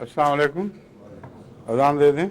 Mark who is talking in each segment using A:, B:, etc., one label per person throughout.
A: السلام علیکم. اذان دے دیں.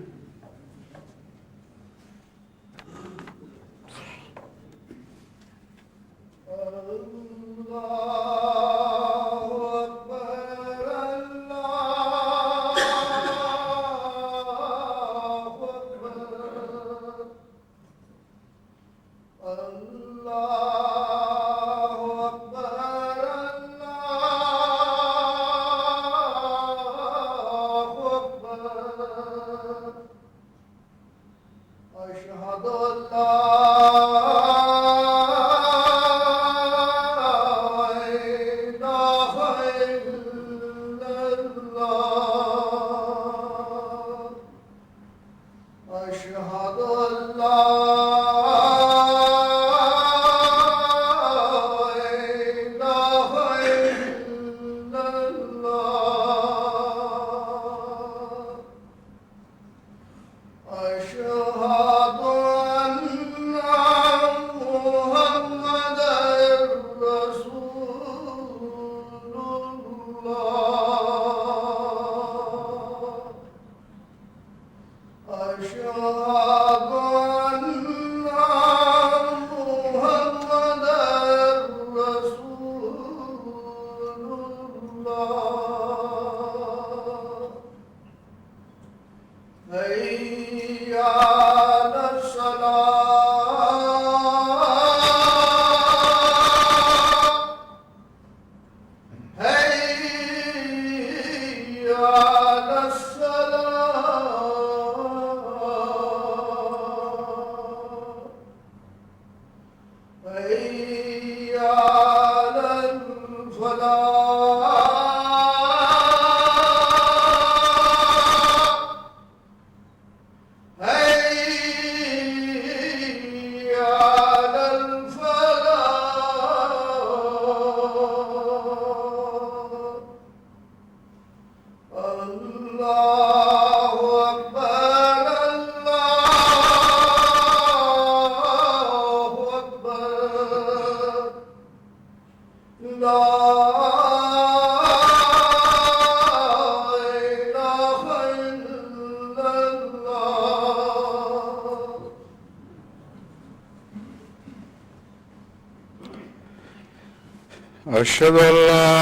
A: أشهد أن لا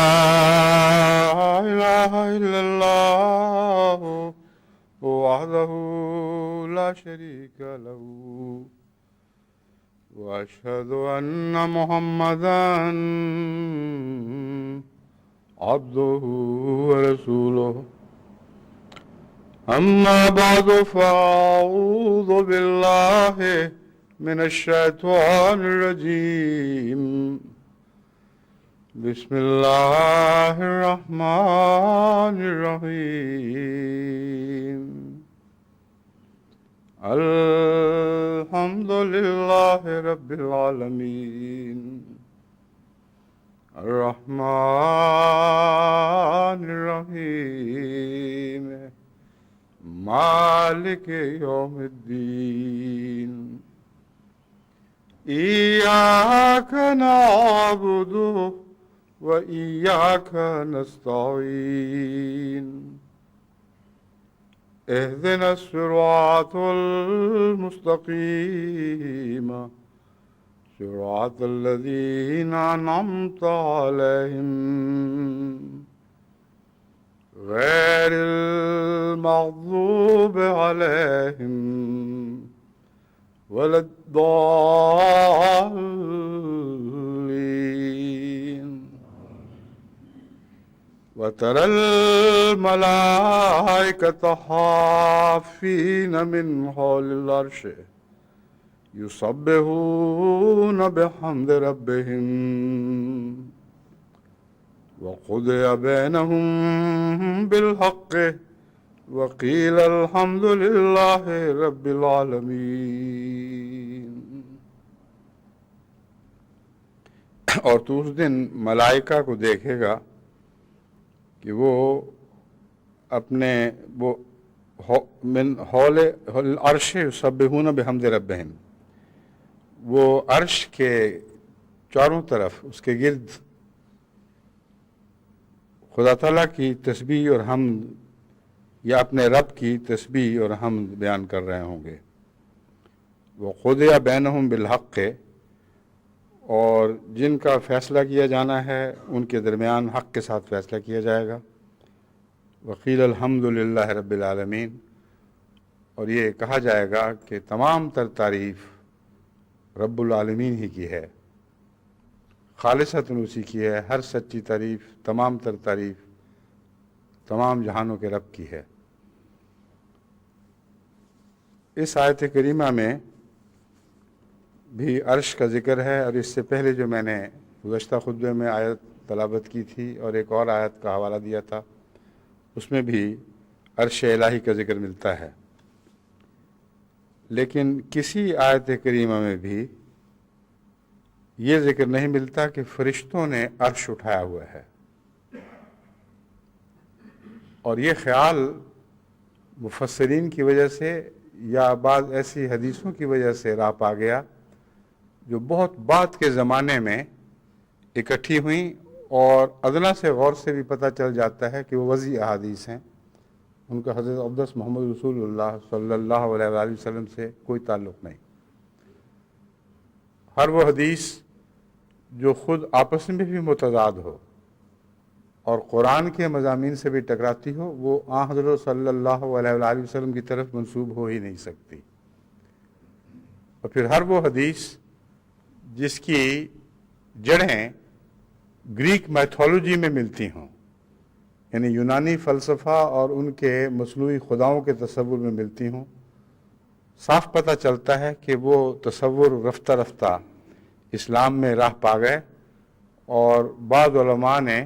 A: إله إلا الله وحده لا شريك له وأشهد أن محمدا عبده ورسوله أما بعد فأعوذ بالله من الشيطان الرجيم بسم الله الرحمن الرحيم الحمد لله رب العالمين الرحمن الرحيم مالك يوم الدين إياك نعبد وإياك نستعين اهدنا الصراط المستقيم صراط الذين أنعمت عليهم غير المغضوب عليهم ولا الضالين وترى الملائكة حافين من حول العرش يسبحون بحمد ربهم وقضي بينهم بالحق وقيل الحمد لله رب العالمين. اور تو اس دن ملائکہ کو دیکھے گا کہ وہ اپنے وہ من حول العرش یسبحون بحمد ربہم، وہ عرش کے چاروں طرف اس کے گرد خدا تعالیٰ کی تسبیح اور حمد یا اپنے رب کی تسبیح اور حمد بیان کر رہے ہوں گے۔ وَقُضِیَ بَیْنَہُم بِالْحَقِّ، اور جن کا فیصلہ کیا جانا ہے ان کے درمیان حق کے ساتھ فیصلہ کیا جائے گا۔ وقیل الحمد للہ رب العالمین، اور یہ کہا جائے گا کہ تمام تر تعریف رب العالمین ہی کی ہے، خالصتاً اسی کی ہے، ہر سچی تعریف، تمام تر تعریف تمام جہانوں کے رب کی ہے۔ اس آیت کریمہ میں بھی عرش کا ذکر ہے، اور اس سے پہلے جو میں نے گزشتہ خطبے میں آیت تلاوت کی تھی اور ایک اور آیت کا حوالہ دیا تھا، اس میں بھی عرش الہی کا ذکر ملتا ہے۔ لیکن کسی آیت کریمہ میں بھی یہ ذکر نہیں ملتا کہ فرشتوں نے عرش اٹھایا ہوا ہے، اور یہ خیال مفسرین کی وجہ سے یا بعض ایسی حدیثوں کی وجہ سے راہ پا گیا جو بہت بعد کے زمانے میں اکٹھی ہوئیں، اور ادنا سے غور سے بھی پتہ چل جاتا ہے کہ وہ وضعی احادیث ہیں، ان کا حضرت اقدس محمد رسول اللہ صلی اللہ علیہ وآلہ وسلم سے کوئی تعلق نہیں۔ ہر وہ حدیث جو خود آپس میں بھی متضاد ہو اور قرآن کے مضامین سے بھی ٹکراتی ہو، وہ آن حضرت صلی اللہ علیہ وآلہ وسلم کی طرف منسوب ہو ہی نہیں سکتی۔ اور پھر ہر وہ حدیث جس کی جڑیں گریک میتھولوجی میں ملتی ہوں، یعنی یونانی فلسفہ اور ان کے مصنوعی خداؤں کے تصور میں ملتی ہوں، صاف پتہ چلتا ہے کہ وہ تصور رفتہ رفتہ اسلام میں راہ پا گئے، اور بعض علماء نے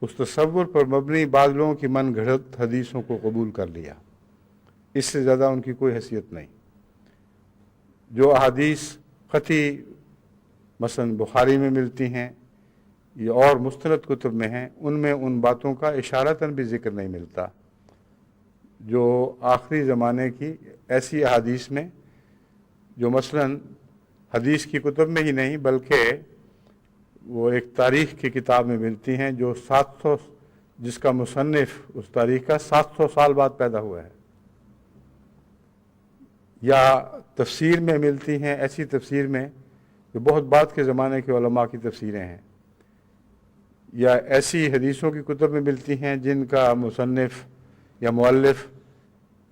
A: اس تصور پر مبنی بعض لوگوں کی من گھڑت حدیثوں کو قبول کر لیا۔ اس سے زیادہ ان کی کوئی حیثیت نہیں۔ جو احادیث قطعی مثلا بخاری میں ملتی ہیں یا اور مستند کتب میں ہیں، ان میں ان باتوں کا اشارتاً بھی ذکر نہیں ملتا جو آخری زمانے کی ایسی احادیث میں، جو مثلا حدیث کی کتب میں ہی نہیں بلکہ وہ ایک تاریخ کی کتاب میں ملتی ہیں، جو 700 جس کا مصنف اس تاریخ کا 700 سال بعد پیدا ہوا ہے، یا تفسیر میں ملتی ہیں، ایسی تفسیر میں جو بہت بعد کے زمانے کے علماء کی تفسیریں ہیں، یا ایسی حدیثوں کی کتب میں ملتی ہیں جن کا مصنف یا مؤلف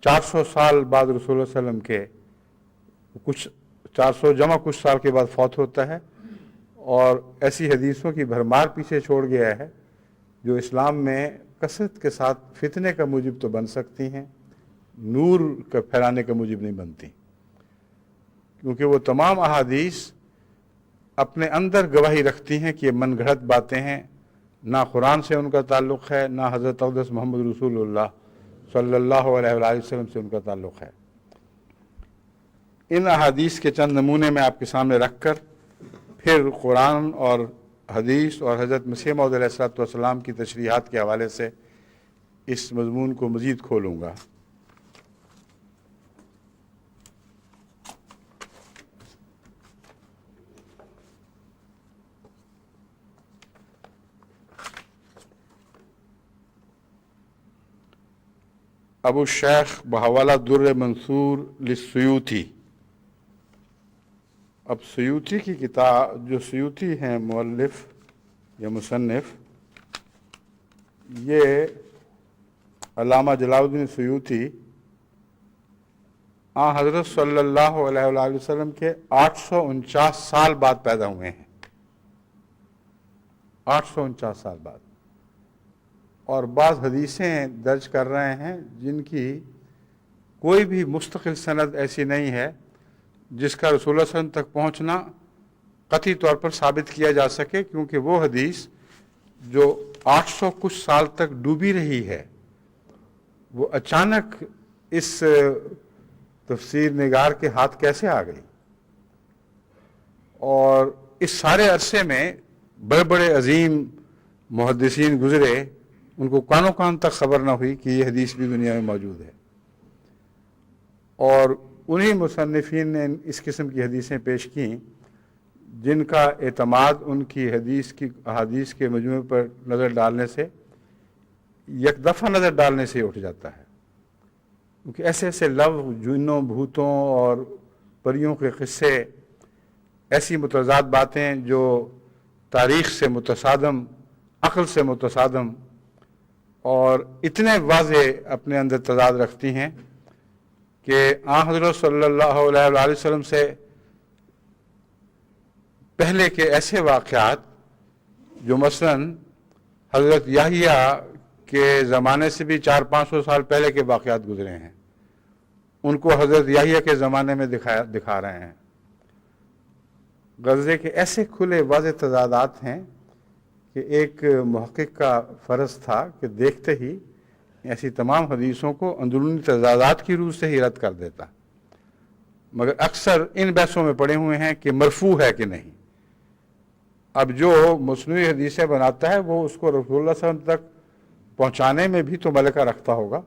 A: 400 سال بعد رسول اللہ صلی اللہ علیہ وسلم کے، کچھ 400 جمع کچھ سال کے بعد فوت ہوتا ہے، اور ایسی حدیثوں کی بھرمار پیچھے چھوڑ گیا ہے جو اسلام میں کثرت کے ساتھ فتنے کا موجب تو بن سکتی ہیں، نور کا پھیلانے کا موجب نہیں بنتی، کیونکہ وہ تمام احادیث اپنے اندر گواہی رکھتی ہیں کہ یہ من گھڑت باتیں ہیں، نہ قرآن سے ان کا تعلق ہے، نہ حضرت اقدس محمد رسول اللہ صلی اللہ علیہ وآلہ وسلم سے ان کا تعلق ہے۔ ان احادیث کے چند نمونے میں آپ کے سامنے رکھ کر پھر قرآن اور حدیث اور حضرت مسیح موعود علیہ السلام کی تشریحات کے حوالے سے اس مضمون کو مزید کھولوں گا۔ ابو الشیخ بحوالہ در منصور للسیوطی، اب سیوطی کی کتاب، جو سیوطی ہیں مؤلف یا مصنف، یہ علامہ جلال الدین سیوطی حضرت صلی اللہ علیہ وآلہ وسلم کے 849 سال بعد پیدا ہوئے ہیں، 849 سال بعد، اور بعض حدیثیں درج کر رہے ہیں جن کی کوئی بھی مستقل سند ایسی نہیں ہے جس کا رسول اللہ صلی اللہ علیہ وسلم تک پہنچنا قطعی طور پر ثابت کیا جا سکے، کیونکہ وہ حدیث جو 800 کچھ سال تک ڈوبی رہی ہے، وہ اچانک اس تفسیر نگار کے ہاتھ کیسے آ گئی، اور اس سارے عرصے میں بڑے بڑے عظیم محدثین گزرے، ان کو کانوں کان تک خبر نہ ہوئی کہ یہ حدیث بھی دنیا میں موجود ہے، اور انہی مصنفین نے اس قسم کی حدیثیں پیش کیں جن کا اعتماد ان کی احادیث کے مجموعے پر نظر ڈالنے سے، یک دفعہ نظر ڈالنے سے اٹھ جاتا ہے۔ کیونکہ ایسے ایسے لفظ، جنوں بھوتوں اور پریوں کے قصے، ایسی متضاد باتیں جو تاریخ سے متصادم، عقل سے متصادم اور اتنے واضح اپنے اندر تضاد رکھتی ہیں کہ آن حضرت صلی اللہ علیہ وآلہ وسلم سے پہلے کے ایسے واقعات جو مثلاً حضرت یحییٰ کے زمانے سے بھی 400-500 سال پہلے کے واقعات گزرے ہیں، ان کو حضرت یحییٰ کے زمانے میں دکھا رہے ہیں۔ غزے کے ایسے کھلے واضح تضادات ہیں کہ ایک محقق کا فرض تھا کہ دیکھتے ہی ایسی تمام حدیثوں کو اندرونی تضادات کی روح سے ہی رد کر دیتا، مگر اکثر ان بحثوں میں پڑے ہوئے ہیں کہ مرفوع ہے کہ نہیں۔ اب جو مصنوعی حدیثیں بناتا ہے وہ اس کو رسول اللہ صلی اللہ علیہ وسلم تک پہنچانے میں بھی تو ملکہ رکھتا ہوگا،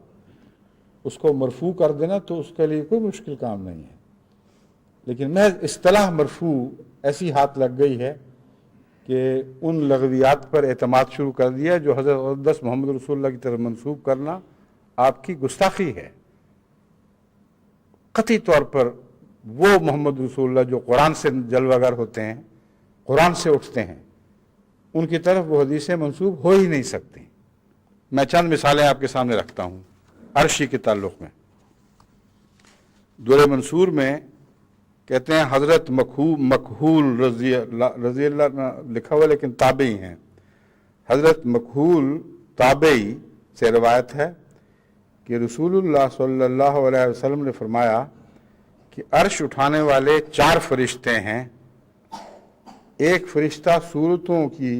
A: اس کو مرفوع کر دینا تو اس کے لیے کوئی مشکل کام نہیں ہے، لیکن محض اصطلاح مرفوع ایسی ہاتھ لگ گئی ہے کہ ان لغویات پر اعتماد شروع کر دیا جو حضرت اقدس محمد رسول اللہ کی طرف منسوب کرنا آپ کی گستاخی ہے۔ قطعی طور پر وہ محمد رسول اللہ جو قرآن سے جلوہ گر ہوتے ہیں، قرآن سے اٹھتے ہیں، ان کی طرف وہ حدیثیں منسوب ہو ہی نہیں سکتی۔ میں چند مثالیں آپ کے سامنے رکھتا ہوں عرشی کے تعلق میں۔ دور منصور میں کہتے ہیں حضرت مکحول رضی اللہ لکھا ہوا لیکن تابعی ہیں، حضرت مکحول تابعی سے روایت ہے کہ رسول اللہ صلی اللہ علیہ وسلم نے فرمایا کہ عرش اٹھانے والے 4 فرشتے ہیں، ایک فرشتہ صورتوں کی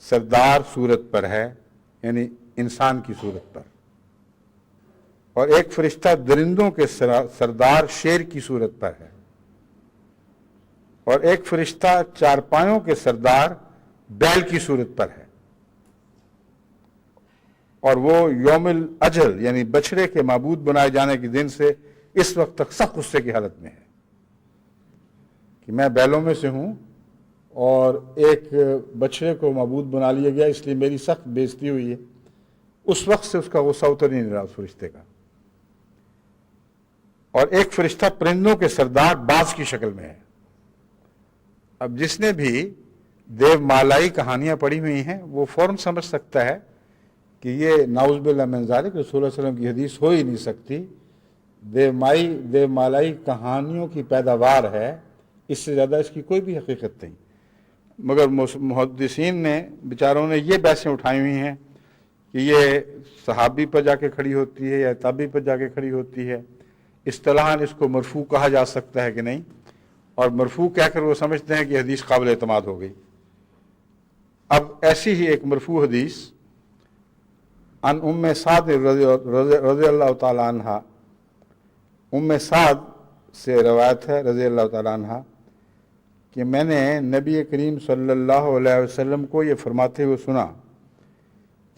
A: سردار صورت پر ہے، یعنی انسان کی صورت پر، اور ایک فرشتہ درندوں کے سردار شیر کی صورت پر ہے، اور ایک فرشتہ 4 پایوں کے سردار بیل کی صورت پر ہے، اور وہ یوم الاجل یعنی بچڑے کے معبود بنائے جانے کے دن سے اس وقت تک سخت غصے کی حالت میں ہے کہ میں بیلوں میں سے ہوں اور ایک بچڑے کو معبود بنا لیا گیا، اس لیے میری سخت بے عزتی ہوئی ہے۔ اس وقت سے اس کا غصہ اتر نہیں رہا اس فرشتے کا۔ اور ایک فرشتہ پرندوں کے سردار باز کی شکل میں ہے۔ اب جس نے بھی دیو مالائی کہانیاں پڑھی ہوئی ہیں وہ فوراً سمجھ سکتا ہے کہ یہ نعوذ باللہ من ذالک رسول اللہ صلی اللہ علیہ وسلم کی حدیث ہو ہی نہیں سکتی، دیو مالائی کہانیوں کی پیداوار ہے، اس سے زیادہ اس کی کوئی بھی حقیقت نہیں۔ مگر محدثین نے بیچاروں نے یہ بحثیں اٹھائی ہوئی ہیں کہ یہ صحابی پر جا کے کھڑی ہوتی ہے یا تابعی پر جا کے کھڑی ہوتی ہے، اصطلاحاً اس کو مرفوع کہا جا سکتا ہے کہ نہیں، اور مرفوع کہہ کر وہ سمجھتے ہیں کہ حدیث قابل اعتماد ہو گئی۔ اب ایسی ہی ایک مرفوع حدیث عن ام سعد رضی اللہ تعالی عنہ، ام سعد سے روایت ہے رضی اللہ تعالی عنہ کہ میں نے نبی کریم صلی اللہ علیہ وسلم کو یہ فرماتے ہوئے سنا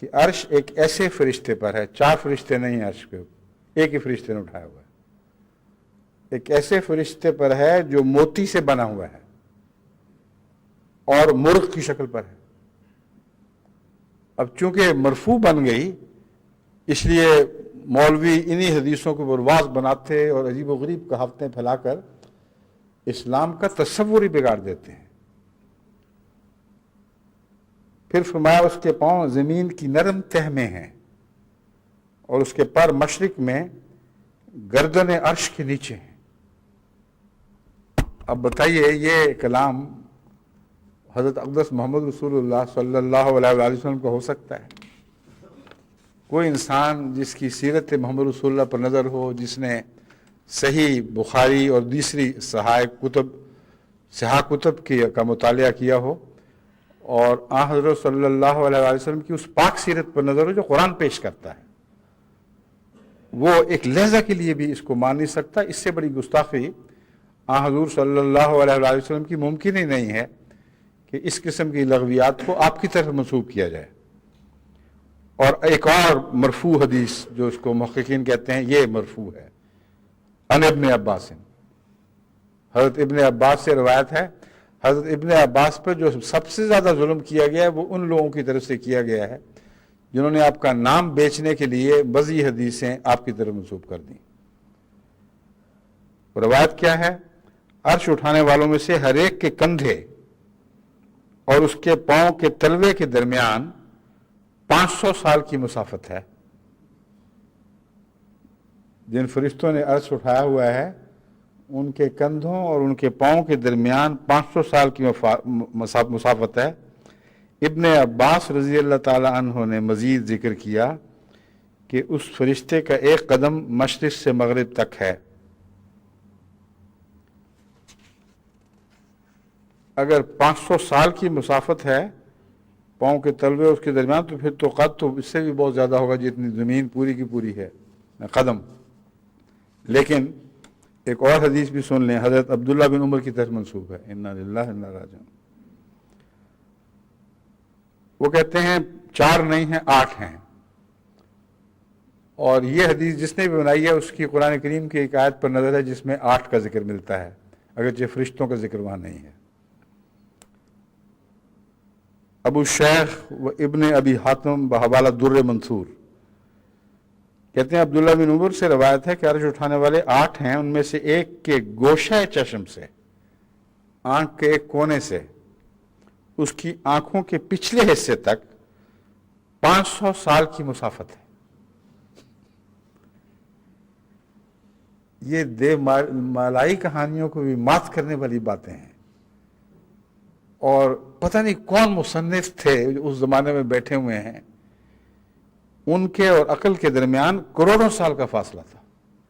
A: کہ عرش ایک ایسے فرشتے پر ہے، 4 فرشتے نہیں ہیں عرش پہ، ایک ہی فرشتے نے اٹھایا ہوا ہے، ایک ایسے فرشتے پر ہے جو موتی سے بنا ہوا ہے اور مرغ کی شکل پر ہے۔ اب چونکہ مرفوع بن گئی اس لیے مولوی انہی حدیثوں کو برواز بناتے اور عجیب و غریب کہاوتیں پھیلا کر اسلام کا تصور ہی بگاڑ دیتے ہیں۔ پھر فرمایا اس کے پاؤں زمین کی نرم تہ میں ہیں اور اس کے پر مشرق میں گردن عرش کے نیچے ہیں۔ اب بتائیے یہ کلام حضرت اقدس محمد رسول اللہ صلی اللہ علیہ وآلہ وسلم کو ہو سکتا ہے؟ کوئی انسان جس کی سیرت محمد رسول اللہ پر نظر ہو، جس نے صحیح بخاری اور دوسری صحاح کتب کا مطالعہ کیا ہو اور آن حضرت صلی اللہ علیہ وآلہ وسلم کی اس پاک سیرت پر نظر ہو جو قرآن پیش کرتا ہے، وہ ایک لہجہ کے لیے بھی اس کو مان نہیں سکتا۔ اس سے بڑی گستاخی آن حضور صلی اللہ علیہ وآلہ وسلم کی ممکن ہی نہیں ہے کہ اس قسم کی لغویات کو آپ کی طرف منسوب کیا جائے۔ اور ایک اور مرفوع حدیث جو اس کو محققین کہتے ہیں یہ مرفوع ہے، عن ابن عباس، حضرت ابن عباس سے روایت ہے۔ حضرت ابن عباس پر جو سب سے زیادہ ظلم کیا گیا ہے وہ ان لوگوں کی طرف سے کیا گیا ہے جنہوں نے آپ کا نام بیچنے کے لیے بزی حدیثیں آپ کی طرف منسوب کر دیں۔ روایت کیا ہے؟ عرش اٹھانے والوں میں سے ہر ایک کے کندھے اور اس کے پاؤں کے تلوے کے درمیان 500 سال کی مسافت ہے۔ جن فرشتوں نے عرش اٹھایا ہوا ہے ان کے کندھوں اور ان کے پاؤں کے درمیان 500 سال کی مسافت ہے۔ ابن عباس رضی اللہ تعالی عنہ نے مزید ذکر کیا کہ اس فرشتے کا ایک قدم مشرق سے مغرب تک ہے۔ اگر 500 سال کی مسافت ہے پاؤں کے تلوے اس کے درمیان، تو پھر تو قد تو اس سے بھی بہت زیادہ ہوگا جتنی زمین پوری کی پوری ہے قدم۔ لیکن ایک اور حدیث بھی سن لیں، حضرت عبداللہ بن عمر کی طرف منسوب ہے، انا للہ و انا الیہ راجعون۔ وہ کہتے ہیں 4 نہیں ہیں 8 ہیں، اور یہ حدیث جس نے بھی بنائی ہے اس کی قرآن کریم کی ایک آیت پر نظر ہے جس میں 8 کا ذکر ملتا ہے، اگرچہ فرشتوں کا ذکر وہاں نہیں ہے۔ ابو شیخ و ابن ابی حاتم بحوالہ در منصور کہتے ہیں عبداللہ بن عمر سے روایت ہے کہ عرش اٹھانے والے 8 ہیں، ان میں سے ایک کے گوشہ چشم سے، آنکھ کے ایک کونے سے اس کی آنکھوں کے پچھلے حصے تک 500 سال کی مسافت ہے۔ یہ دے مالائی کہانیوں کو بھی مات کرنے والی باتیں ہیں، اور پتہ نہیں کون مصنف تھے جو اس زمانے میں بیٹھے ہوئے ہیں، ان کے اور عقل کے درمیان کروڑوں سال کا فاصلہ تھا،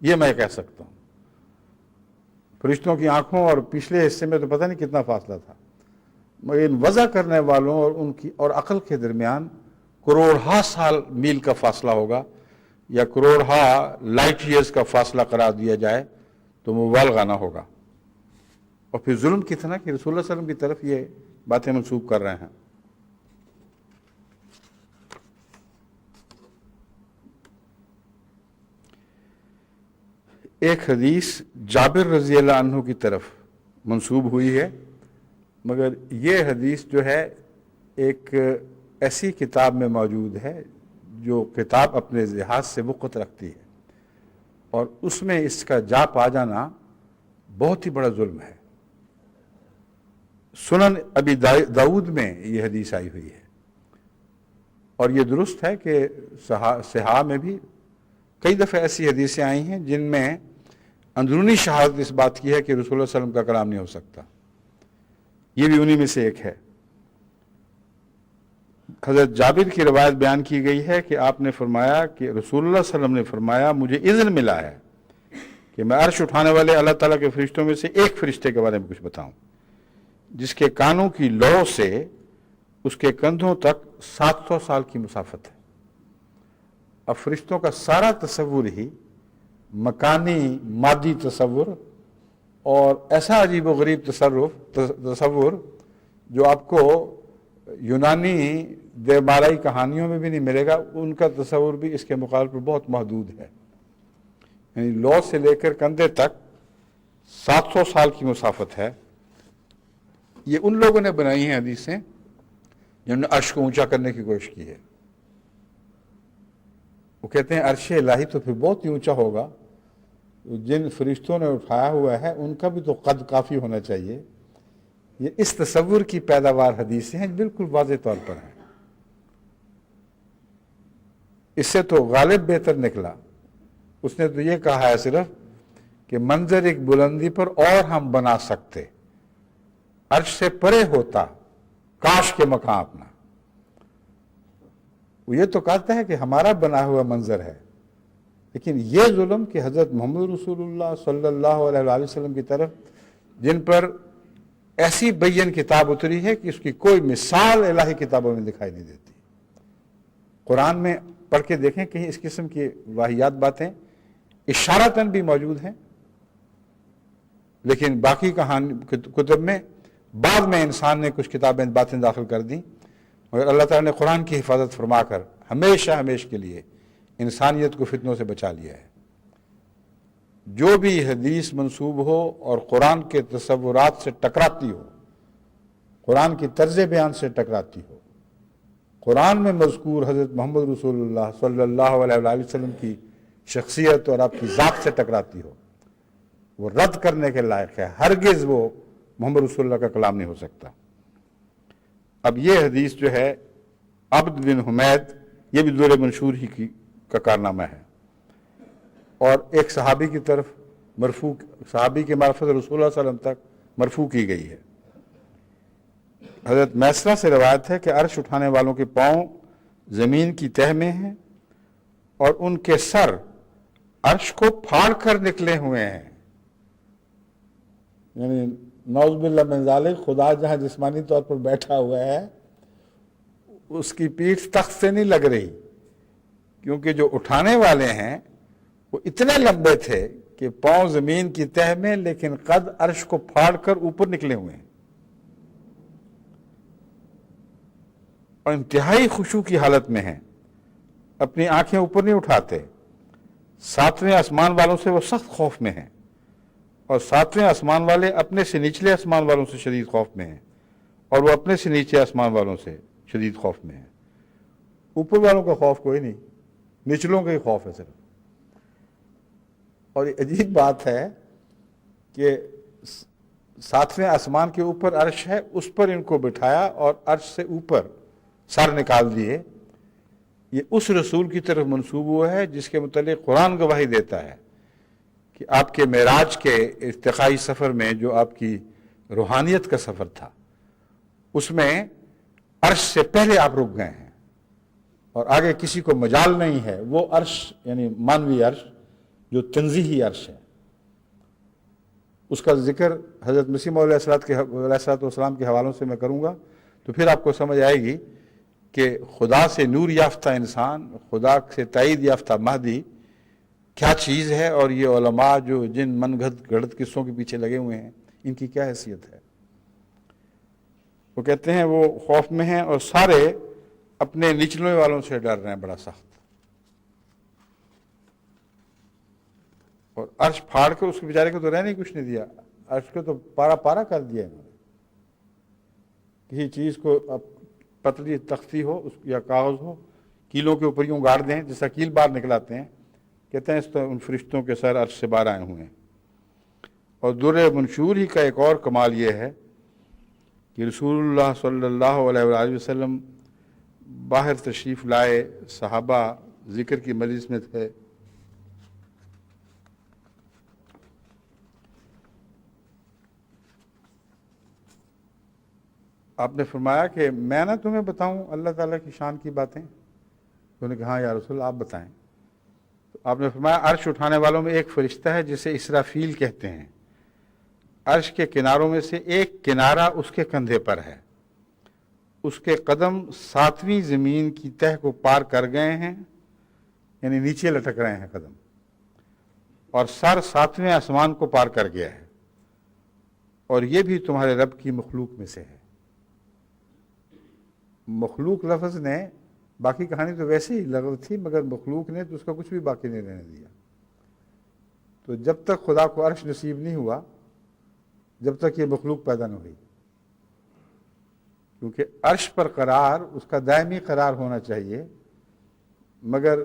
A: یہ میں کہہ سکتا ہوں۔ فرشتوں کی آنکھوں اور پچھلے حصے میں تو پتہ نہیں کتنا فاصلہ تھا، مگر ان وضع کرنے والوں اور ان کی اور عقل کے درمیان کروڑہا سال میل کا فاصلہ ہوگا، یا کروڑہا لائٹ ایئرز کا فاصلہ قرار دیا جائے تو مبالغہ نہ ہوگا۔ اور پھر ظلم کتنا کہ رسول اللہ صلی اللہ علیہ وسلم کی طرف یہ باتیں منسوب کر رہے ہیں۔ ایک حدیث جابر رضی اللہ عنہ کی طرف منسوب ہوئی ہے، مگر یہ حدیث جو ہے ایک ایسی کتاب میں موجود ہے جو کتاب اپنے لحاظ سے وقت رکھتی ہے، اور اس میں اس کا جا پا جانا بہت ہی بڑا ظلم ہے۔ سنن ابی داؤد میں یہ حدیث آئی ہوئی ہے، اور یہ درست ہے کہ صحاح میں بھی کئی دفعہ ایسی حدیثیں آئی ہیں جن میں اندرونی شہادت اس بات کی ہے کہ رسول اللہ صلی اللہ علیہ وسلم کا کلام نہیں ہو سکتا، یہ بھی انہی میں سے ایک ہے۔ حضرت جابر کی روایت بیان کی گئی ہے کہ آپ نے فرمایا کہ رسول اللہ صلی اللہ علیہ وسلم نے فرمایا مجھے اذن ملا ہے کہ میں عرش اٹھانے والے اللہ تعالیٰ کے فرشتوں میں سے ایک فرشتے کے بارے میں کچھ بتاؤں، جس کے کانوں کی لو سے اس کے کندھوں تک 700 سال کی مسافت ہے۔ اب فرشتوں کا سارا تصور ہی مکانی مادی تصور اور ایسا عجیب و غریب تصور جو آپ کو یونانی دیومالائی کہانیوں میں بھی نہیں ملے گا، ان کا تصور بھی اس کے مقابلے پر بہت محدود ہے۔ یعنی لو سے لے کر کندھے تک 700 سال کی مسافت ہے۔ یہ ان لوگوں نے بنائی ہیں حدیثیں جنہوں نے عرش کو اونچا کرنے کی کوشش کی ہے۔ وہ کہتے ہیں عرش الہی تو پھر بہت ہی اونچا ہوگا، جن فرشتوں نے اٹھایا ہوا ہے ان کا بھی تو قد کافی ہونا چاہیے۔ یہ اس تصور کی پیداوار حدیثیں ہیں، بالکل واضح طور پر ہیں۔ اس سے تو غالب بہتر نکلا، اس نے تو یہ کہا ہے صرف کہ منظر ایک بلندی پر اور ہم بنا سکتے، عرش سے پرے ہوتا کاش کے مکان اپنا۔ وہ یہ تو کہتا ہے کہ ہمارا بنا ہوا منظر ہے، لیکن یہ ظلم کہ حضرت محمد رسول اللہ صلی اللہ علیہ وآلہ وسلم کی طرف جن پر ایسی بین کتاب اتری ہے کہ اس کی کوئی مثال الہی کتابوں میں دکھائی نہیں دیتی۔ قرآن میں پڑھ کے دیکھیں کہیں اس قسم کی واہیات باتیں اشارتاً بھی موجود ہیں، لیکن باقی کتب میں بعد میں انسان نے کچھ کتابیں باتیں داخل کر دیں، مگر اللہ تعالیٰ نے قرآن کی حفاظت فرما کر ہمیشہ کے لیے انسانیت کو فتنوں سے بچا لیا ہے۔ جو بھی حدیث منسوب ہو اور قرآن کے تصورات سے ٹکراتی ہو، قرآن کی طرز بیان سے ٹکراتی ہو، قرآن میں مذکور حضرت محمد رسول اللہ صلی اللہ علیہ وآلہ وسلم کی شخصیت اور آپ کی ذات سے ٹکراتی ہو، وہ رد کرنے کے لائق ہے، ہرگز وہ محمد رسول اللہ کا کلام نہیں ہو سکتا۔ اب یہ حدیث جو ہے عبد بن حمید، یہ بھی دور منشور ہی کا کارنامہ ہے، اور ایک صحابی کی طرف مرفوع، صحابی کے معرفت رسول اللہ صلی اللہ علیہ وسلم تک مرفوع کی گئی ہے۔ حضرت میسرہ سے روایت ہے کہ عرش اٹھانے والوں کے پاؤں زمین کی تہہ میں ہیں اور ان کے سر عرش کو پھاڑ کر نکلے ہوئے ہیں، یعنی نعوذ باللہ من ذالک، خدا جہاں جسمانی طور پر بیٹھا ہوا ہے اس کی پیٹھ تخت سے نہیں لگ رہی، کیونکہ جو اٹھانے والے ہیں وہ اتنے لمبے تھے کہ پاؤں زمین کی تہہ میں لیکن قد عرش کو پھاڑ کر اوپر نکلے ہوئے ہیں، اور انتہائی خشوع کی حالت میں ہیں، اپنی آنکھیں اوپر نہیں اٹھاتے۔ ساتویں آسمان والوں سے وہ سخت خوف میں ہیں، اور ساتویں آسمان والے اپنے سے نچلے آسمان والوں سے شدید خوف میں ہیں، اور وہ اپنے سے نیچے آسمان والوں سے شدید خوف میں ہیں۔ اوپر والوں کا خوف کوئی نہیں، نچلوں کا ہی خوف ہے صرف۔ اور یہ عجیب بات ہے کہ ساتویں آسمان کے اوپر عرش ہے، اس پر ان کو بٹھایا اور عرش سے اوپر سر نکال دیے۔ یہ اس رسول کی طرف منسوب ہوا ہے جس کے متعلق قرآن گواہی دیتا ہے کہ آپ کے معراج کے ارتقائی سفر میں، جو آپ کی روحانیت کا سفر تھا، اس میں عرش سے پہلے آپ رک گئے ہیں اور آگے کسی کو مجال نہیں ہے۔ وہ عرش یعنی مانوی عرش جو تنزیہی عرش ہے، اس کا ذکر حضرت مسیح موعود علیہ السلام کے حوالوں سے میں کروں گا تو پھر آپ کو سمجھ آئے گی کہ خدا سے نور یافتہ انسان، خدا سے تائید یافتہ مہدی کیا چیز ہے، اور یہ علماء جو جن من گھڑت قصوں کے پیچھے لگے ہوئے ہیں ان کی کیا حیثیت ہے۔ وہ کہتے ہیں وہ خوف میں ہیں اور سارے اپنے نچلے والوں سے ڈر رہے ہیں بڑا سخت، اور عرش پھاڑ کے اس کے بیچارے کو تو رہنے کچھ نہیں دیا، عرش کو تو پارا پارا کر دیا انہوں نے۔ کسی چیز کو پتلی تختی ہو یا کاغذ ہو، کیلوں کے اوپر یوں گاڑ دیں جیسا کیل باہر نکلاتے ہیں، کہتے ہیں اس طرح ان فرشتوں کے سر عرش سے باہر آئے ہوئے ہیں۔ اور در منشور ہی کا ایک اور کمال یہ ہے کہ رسول اللہ صلی اللہ علیہ وآلہ وسلم باہر تشریف لائے، صحابہ ذکر کی مجلس میں تھے، آپ نے فرمایا کہ میں نہ تمہیں بتاؤں اللہ تعالیٰ کی شان کی باتیں؟ انہوں نے کہا ہاں یا رسول اللہ آپ بتائیں۔ تو آپ نے فرمایا عرش اٹھانے والوں میں ایک فرشتہ ہے جسے اسرافیل کہتے ہیں، عرش کے کناروں میں سے ایک کنارہ اس کے کندھے پر ہے، اس کے قدم ساتویں زمین کی تہ کو پار کر گئے ہیں، یعنی نیچے لٹک رہے ہیں قدم، اور سر ساتویں آسمان کو پار کر گیا ہے، اور یہ بھی تمہارے رب کی مخلوق میں سے ہے۔ مخلوق لفظ نے، باقی کہانی تو ویسے ہی لغو تھی، مگر مخلوق نے تو اس کا کچھ بھی باقی نہیں رہنے دیا۔ تو جب تک خدا کو عرش نصیب نہیں ہوا، جب تک یہ مخلوق پیدا نہ ہوئی، کیونکہ عرش پر قرار اس کا دائمی قرار ہونا چاہیے، مگر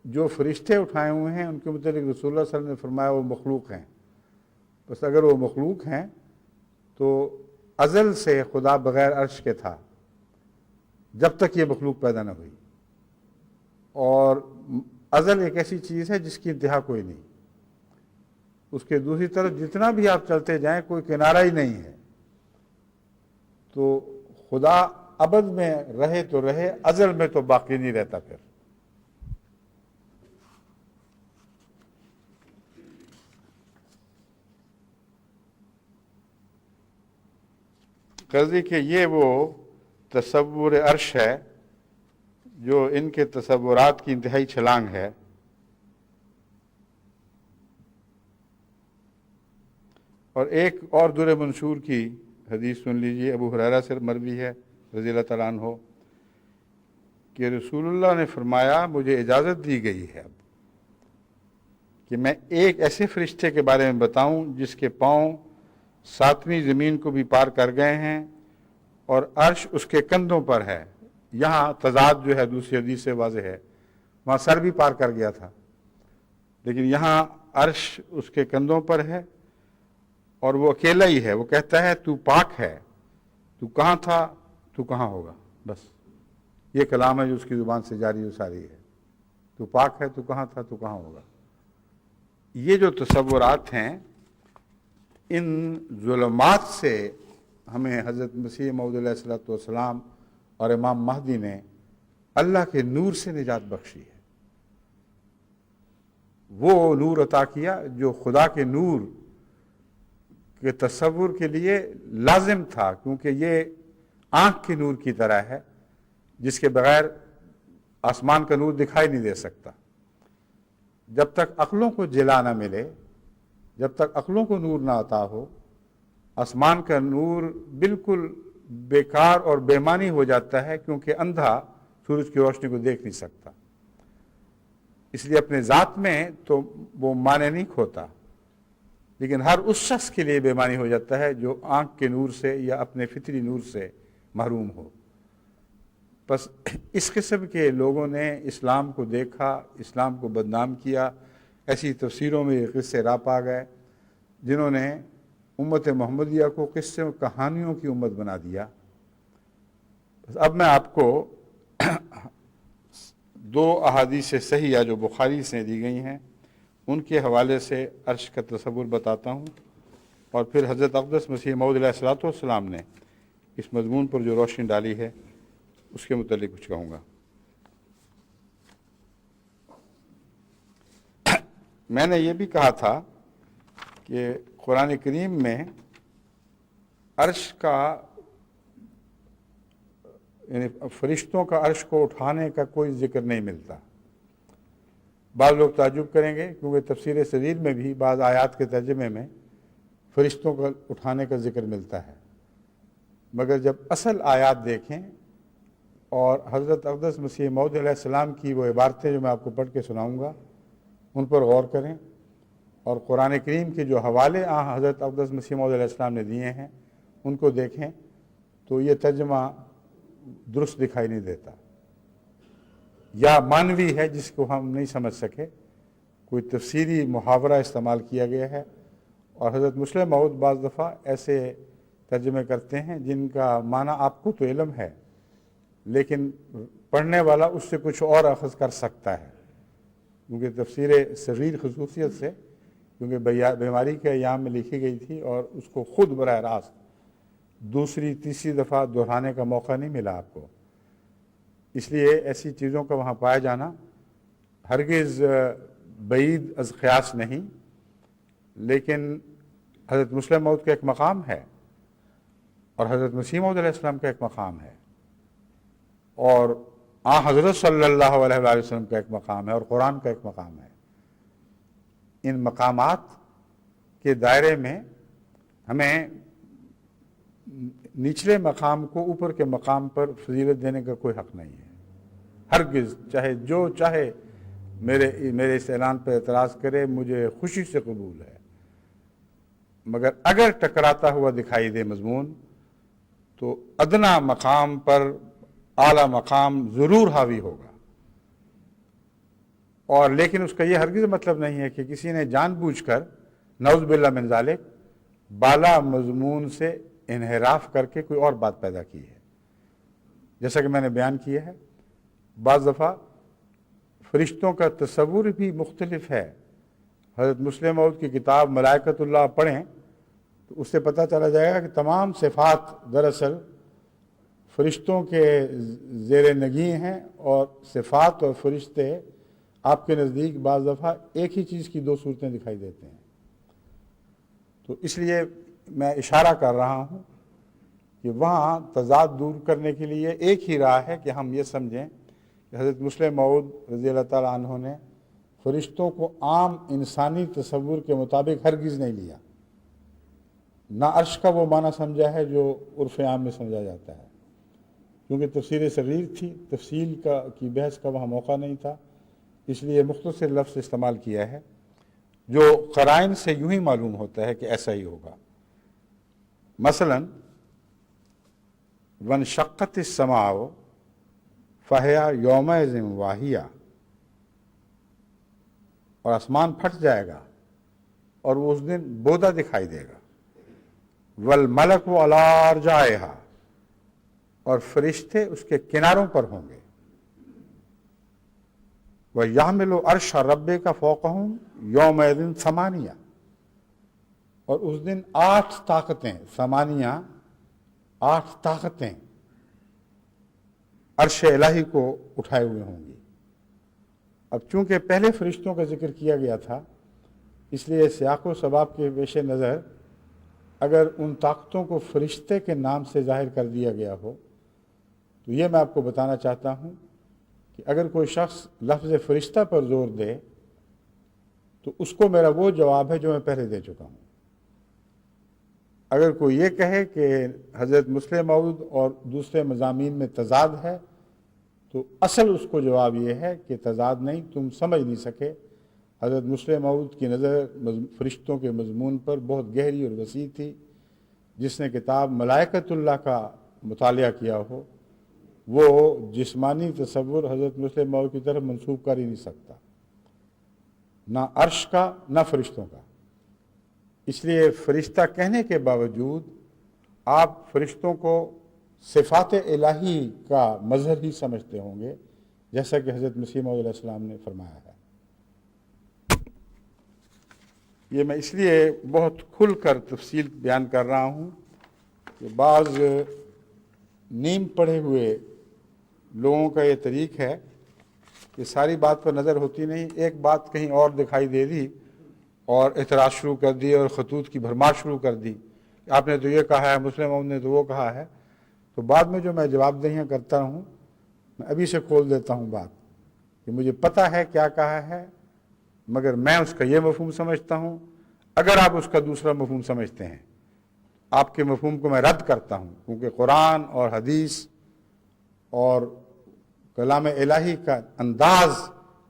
A: جو فرشتے اٹھائے ہوئے ہیں ان کے متعلق رسول اللہ صلی اللہ علیہ وسلم نے فرمایا وہ مخلوق ہیں۔ بس اگر وہ مخلوق ہیں تو ازل سے خدا بغیر عرش کے تھا جب تک یہ مخلوق پیدا نہ ہوئی، اور ازل ایک ایسی چیز ہے جس کی انتہا کوئی نہیں، اس کے دوسری طرف جتنا بھی آپ چلتے جائیں کوئی کنارہ ہی نہیں ہے۔ تو خدا ابد میں رہے تو رہے، ازل میں تو باقی نہیں رہتا۔ پھر قضی کہ یہ وہ تصور عرش ہے جو ان کے تصورات کی انتہائی چھلانگ ہے۔ اور ایک اور در منشور کی حدیث سن لیجیے، ابو ہریرہ سے مروی ہے رضی اللہ تعالیٰ عنہ کہ رسول اللہ نے فرمایا مجھے اجازت دی گئی ہے اب کہ میں ایک ایسے فرشتے کے بارے میں بتاؤں جس کے پاؤں ساتویں زمین کو بھی پار کر گئے ہیں اور عرش اس کے کندھوں پر ہے، یہاں تضاد جو ہے دوسری حدیث سے واضح ہے، وہاں سر بھی پار کر گیا تھا، لیکن یہاں عرش اس کے کندھوں پر ہے اور وہ اکیلا ہی ہے. وہ کہتا ہے تو پاک ہے، تو کہاں تھا، تو کہاں ہوگا. بس یہ کلام ہے جو اس کی زبان سے جاری و ساری ہے. تو پاک ہے، تو کہاں تھا، تو کہاں ہوگا. یہ جو تصورات ہیں، ان ظلمات سے ہمیں حضرت مسیح موعود علیہ الصلوۃ والسلام اور امام مہدی نے اللہ کے نور سے نجات بخشی ہے. وہ نور عطا کیا جو خدا کے نور کے تصور کے لیے لازم تھا، کیونکہ یہ آنکھ کے نور کی طرح ہے جس کے بغیر آسمان کا نور دکھائی نہیں دے سکتا. جب تک عقلوں کو جلا نہ ملے، جب تک عقلوں کو نور نہ عطا ہو، آسمان کا نور بالکل بیکار اور بے معنی ہو جاتا ہے، کیونکہ اندھا سورج کی روشنی کو دیکھ نہیں سکتا. اس لیے اپنے ذات میں تو وہ معنی نہیں کھوتا، لیکن ہر اس شخص کے لیے بے معنی ہو جاتا ہے جو آنکھ کے نور سے یا اپنے فطری نور سے محروم ہو. بس اس قسم کے لوگوں نے اسلام کو دیکھا، اسلام کو بدنام کیا. ایسی تفسیروں میں یہ قصے راپ آ گئے جنہوں نے امت محمدیہ کو قصے و کہانیوں کی امت بنا دیا. بس اب میں آپ کو دو احادیث صحیحہ جو بخاری سے دی گئی ہیں ان کے حوالے سے عرش کا تصور بتاتا ہوں، اور پھر حضرت اقدس مسیح موعود علیہ الصلوۃ والسلام نے اس مضمون پر جو روشنی ڈالی ہے اس کے متعلق کچھ کہوں گا. میں نے یہ بھی کہا تھا کہ قرآن کریم میں عرش کا، یعنی فرشتوں کا عرش کو اٹھانے کا کوئی ذکر نہیں ملتا. بعض لوگ تعجب کریں گے کیونکہ تفسیر صغیر میں بھی بعض آیات کے ترجمے میں فرشتوں کا اٹھانے کا ذکر ملتا ہے، مگر جب اصل آیات دیکھیں اور حضرت اقدس مسیح موعود علیہ السلام کی وہ عبارتیں جو میں آپ کو پڑھ کے سناؤں گا ان پر غور کریں، اور قرآن کریم کے جو حوالے حضرت اقدس مسیح موعود علیہ السلام نے دیے ہیں ان کو دیکھیں، تو یہ ترجمہ درست دکھائی نہیں دیتا، یا مانوی ہے جس کو ہم نہیں سمجھ سکے. کوئی تفسیری محاورہ استعمال کیا گیا ہے، اور حضرت مسلم موعود بعض دفعہ ایسے ترجمے کرتے ہیں جن کا معنی آپ کو تو علم ہے لیکن پڑھنے والا اس سے کچھ اور اخذ کر سکتا ہے، کیونکہ تفسیر صغیر خصوصیت سے، کیونکہ بیماری کے ایام میں لکھی گئی تھی اور اس کو خود براہ راست دوسری تیسری دفعہ دہرانے کا موقع نہیں ملا آپ کو، اس لیے ایسی چیزوں کا وہاں پایا جانا ہرگز بعید از قیاس نہیں. لیکن حضرت مسلم موعود کا ایک مقام ہے اور حضرت مسیح موعود علیہ السلام کا ایک مقام ہے، اور حضرت صلی اللہ علیہ وآلہ وسلم کا ایک مقام ہے، اور قرآن کا ایک مقام ہے. ان مقامات کے دائرے میں ہمیں نچلے مقام کو اوپر کے مقام پر فضیلت دینے کا کوئی حق نہیں ہے ہرگز. چاہے جو چاہے میرے اس اعلان پر اعتراض کرے، مجھے خوشی سے قبول ہے، مگر اگر ٹکراتا ہوا دکھائی دے مضمون تو ادنا مقام پر اعلیٰ مقام ضرور حاوی ہوگا. اور لیکن اس کا یہ ہرگز مطلب نہیں ہے کہ کسی نے جان بوجھ کر نعوذ باللہ من ذالک بالا مضمون سے انحراف کر کے کوئی اور بات پیدا کی ہے. جیسا کہ میں نے بیان کیا ہے، بعض دفعہ فرشتوں کا تصور بھی مختلف ہے. حضرت مسلم موعود کی کتاب ملائکۃ اللہ پڑھیں تو اس سے پتہ چلا جائے گا کہ تمام صفات دراصل فرشتوں کے زیر نگیں ہیں، اور صفات اور فرشتے آپ کے نزدیک بعض دفعہ ایک ہی چیز کی دو صورتیں دکھائی دیتے ہیں. تو اس لیے میں اشارہ کر رہا ہوں کہ وہاں تضاد دور کرنے کے لیے ایک ہی راہ ہے کہ ہم یہ سمجھیں کہ حضرت مسلم موعود رضی اللہ تعالیٰ عنہ نے فرشتوں کو عام انسانی تصور کے مطابق ہرگز نہیں لیا، نہ عرش کا وہ معنی سمجھا ہے جو عرف عام میں سمجھا جاتا ہے، کیونکہ تفسیر صغیر تھی، تفصیل کی بحث کا وہاں موقع نہیں تھا، اس لیے مختصر لفظ استعمال کیا ہے جو قرائن سے یوں ہی معلوم ہوتا ہے کہ ایسا ہی ہوگا. مثلا وانشقت السماء فہیا یومئذ واہیہ، اور آسمان پھٹ جائے گا اور وہ اس دن بودا دکھائی دے گا، والملک علی ارجائہا، اور فرشتے اس کے کناروں پر ہوں گے، وَيَحْمِلُ عَرْشَ رَبِّكَ فَوْقَهُمْ يَوْمَئِذٍ ثَمَانِیَہ، اور اس دن 8 طاقتیں، ثمانیہ 8 طاقتیں عرش الہی کو اٹھائے ہوئے ہوں گی۔ اب چونکہ پہلے فرشتوں کا ذکر کیا گیا تھا، اس لیے سیاق و سباق کے پیش نظر اگر ان طاقتوں کو فرشتے کے نام سے ظاہر کر دیا گیا ہو تو یہ میں آپ کو بتانا چاہتا ہوں کہ اگر کوئی شخص لفظ فرشتہ پر زور دے تو اس کو میرا وہ جواب ہے جو میں پہلے دے چکا ہوں۔ اگر کوئی یہ کہے کہ حضرت مسلم موعود اور دوسرے مضامین میں تضاد ہے تو اصل اس کو جواب یہ ہے کہ تضاد نہیں، تم سمجھ نہیں سکے۔ حضرت مسلم موعود کی نظر فرشتوں کے مضمون پر بہت گہری اور وسیع تھی۔ جس نے کتاب ملائکۃ اللہ کا مطالعہ کیا ہو وہ جسمانی تصور حضرت مسلم موعود کی طرف منسوب کر ہی نہیں سکتا، نہ عرش کا نہ فرشتوں کا۔ اس لیے فرشتہ کہنے کے باوجود آپ فرشتوں کو صفات الہی کا مظہر ہی سمجھتے ہوں گے، جیسا کہ حضرت مسیح موعود علیہ السلام نے فرمایا ہے۔ یہ میں اس لیے بہت کھل کر تفصیل بیان کر رہا ہوں کہ بعض نیم پڑھے ہوئے لوگوں کا یہ طریق ہے کہ ساری بات پر نظر ہوتی نہیں، ایک بات کہیں اور دکھائی دے دی اور اعتراض شروع کر دی اور خطوط کی بھرمار شروع کر دی، آپ نے تو یہ کہا ہے، مسلم موعود نے تو وہ کہا ہے، تو بعد میں جو میں جواب دہیاں کرتا ہوں میں ابھی سے کھول دیتا ہوں بات کہ مجھے پتہ ہے کیا کہا ہے، مگر میں اس کا یہ مفہوم سمجھتا ہوں۔ اگر آپ اس کا دوسرا مفہوم سمجھتے ہیں، آپ کے مفہوم کو میں رد کرتا ہوں، کیونکہ قرآن اور حدیث اور کلام الہی کا انداز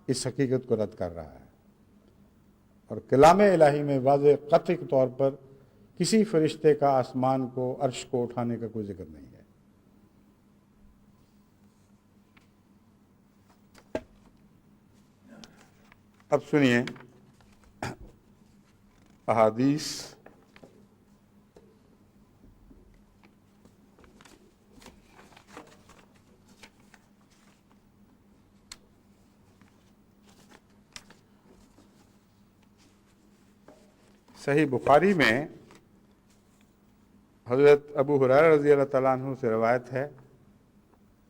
A: اس حقیقت کو رد کر رہا ہے، اور کلام الہی میں واضح قطعی طور پر کسی فرشتے کا آسمان کو، عرش کو اٹھانے کا کوئی ذکر نہیں ہے۔ اب سنیے احادیث صحیح بخاری میں حضرت ابو ہریرہ رضی اللہ تعالیٰ عنہ سے روایت ہے،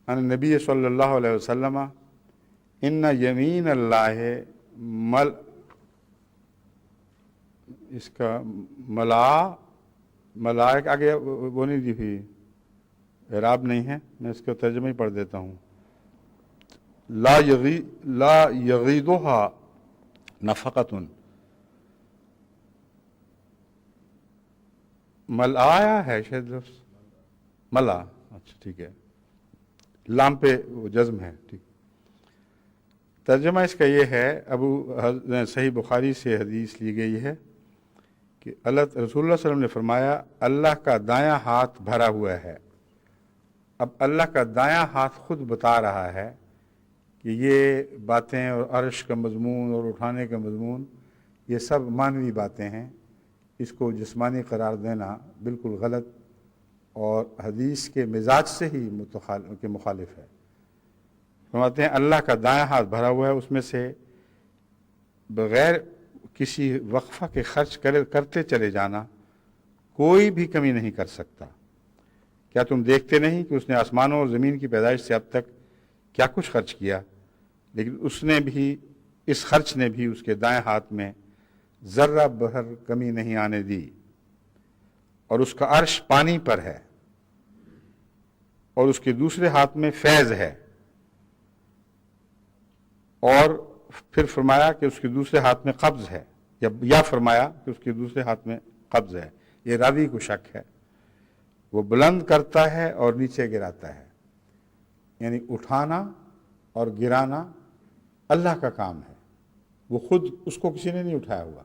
A: ان نبی صلی اللہ علیہ وسلم ان یمین اللہ اس کا ملائک آگے وہ نہیں دی ہوئی، اعراب نہیں ہے، میں اس کا ترجمہ ہی پڑھ دیتا ہوں۔ لا یغیضھا نفقۃ، آیا ہے شاید لفظ ملا، اچھا ٹھیک ہے، لام پہ وہ جزم ہے، ٹھیک۔ ترجمہ اس کا یہ ہے، صحیح بخاری سے حدیث لی گئی ہے کہ رسول اللہ صلی اللہ علیہ وسلم نے فرمایا اللہ کا دایاں ہاتھ بھرا ہوا ہے۔ اب اللہ کا دایاں ہاتھ خود بتا رہا ہے کہ یہ باتیں اور عرش کا مضمون اور اٹھانے کا مضمون یہ سب معنوی باتیں ہیں، اس کو جسمانی قرار دینا بالکل غلط اور حدیث کے مزاج سے ہی مخالف ہے۔ فرماتے ہیں اللہ کا دایاں ہاتھ بھرا ہوا ہے، اس میں سے بغیر کسی وقفہ کے خرچ کرتے چلے جانا کوئی بھی کمی نہیں کر سکتا۔ کیا تم دیکھتے نہیں کہ اس نے آسمانوں اور زمین کی پیدائش سے اب تک کیا کچھ خرچ کیا، لیکن اس خرچ نے بھی اس کے دائیں ہاتھ میں ذرہ بھر کمی نہیں آنے دی، اور اس کا عرش پانی پر ہے، اور اس کے دوسرے ہاتھ میں فیض ہے، اور پھر فرمایا کہ اس کے دوسرے ہاتھ میں قبض ہے، یا فرمایا کہ اس کے دوسرے ہاتھ میں قبض ہے، یہ راوی کو شک ہے۔ وہ بلند کرتا ہے اور نیچے گراتا ہے، یعنی اٹھانا اور گرانا اللہ کا کام ہے، وہ خود اس کو کسی نے نہیں اٹھایا ہوا۔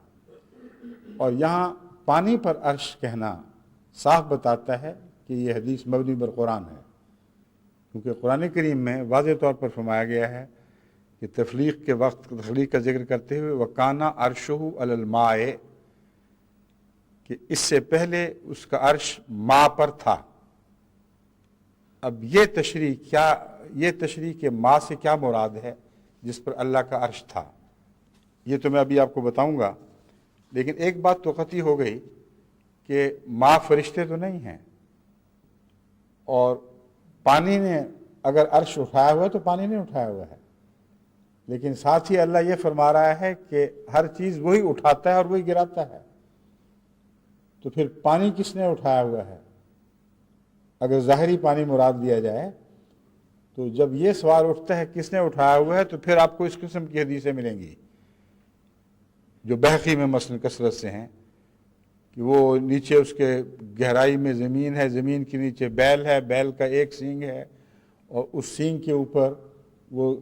A: اور یہاں پانی پر عرش کہنا صاف بتاتا ہے کہ یہ حدیث مبنی بر قرآن ہے، کیونکہ قرآن کریم میں واضح طور پر فرمایا گیا ہے کہ تخلیق کے وقت تخلیق کا ذکر کرتے ہوئے وَكَانَ عَرْشُهُ عَلَى الْمَاءِ، کہ اس سے پہلے اس کا عرش ماء پر تھا۔ اب یہ تشریح کہ ماء سے کیا مراد ہے جس پر اللہ کا عرش تھا، یہ تو میں ابھی آپ کو بتاؤں گا، لیکن ایک بات تو قطعی ہو گئی کہ ماء فرشتے تو نہیں ہیں، اور پانی نے اگر عرش اٹھایا ہوا ہے تو پانی نے اٹھایا ہوا ہے، لیکن ساتھ ہی اللہ یہ فرما رہا ہے کہ ہر چیز وہی اٹھاتا ہے اور وہی گراتا ہے، تو پھر پانی کس نے اٹھایا ہوا ہے؟ اگر ظاہری پانی مراد لیا جائے تو جب یہ سوال اٹھتا ہے کس نے اٹھایا ہوا ہے، تو پھر آپ کو اس قسم کی حدیثیں ملیں گی جو بحقی میں مثلا کثرت سے ہیں کہ وہ نیچے اس کے گہرائی میں زمین ہے، زمین کے نیچے بیل ہے، بیل کا ایک سینگ ہے، اور اس سینگ کے اوپر وہ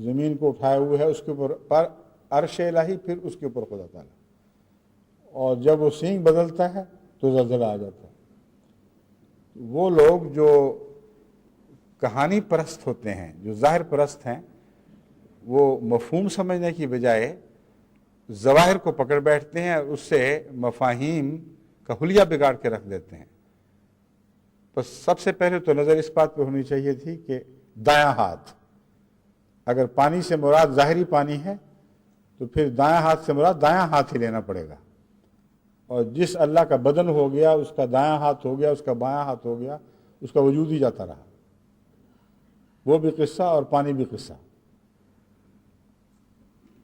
A: زمین کو اٹھائے ہوئے ہے، اس کے اوپر عرش الہی، پھر اس کے اوپر خدا تعالیٰ، اور جب وہ سینگ بدلتا ہے تو زلزلہ آ جاتا ہے۔ وہ لوگ جو کہانی پرست ہوتے ہیں، جو ظاہر پرست ہیں، وہ مفہوم سمجھنے کی بجائے ظواہر کو پکڑ بیٹھتے ہیں اور اس سے مفاہیم کا حلیہ بگاڑ کے رکھ دیتے ہیں۔ بس سب سے پہلے تو نظر اس بات پہ ہونی چاہیے تھی کہ دایاں ہاتھ، اگر پانی سے مراد ظاہری پانی ہے تو پھر دایاں ہاتھ سے مراد دایاں ہاتھ ہی لینا پڑے گا، اور جس اللہ کا بدن ہو گیا، اس کا دایاں ہاتھ ہو گیا، اس کا بایاں ہاتھ ہو گیا، اس کا وجود ہی جاتا رہا، وہ بھی قصہ اور پانی بھی قصہ۔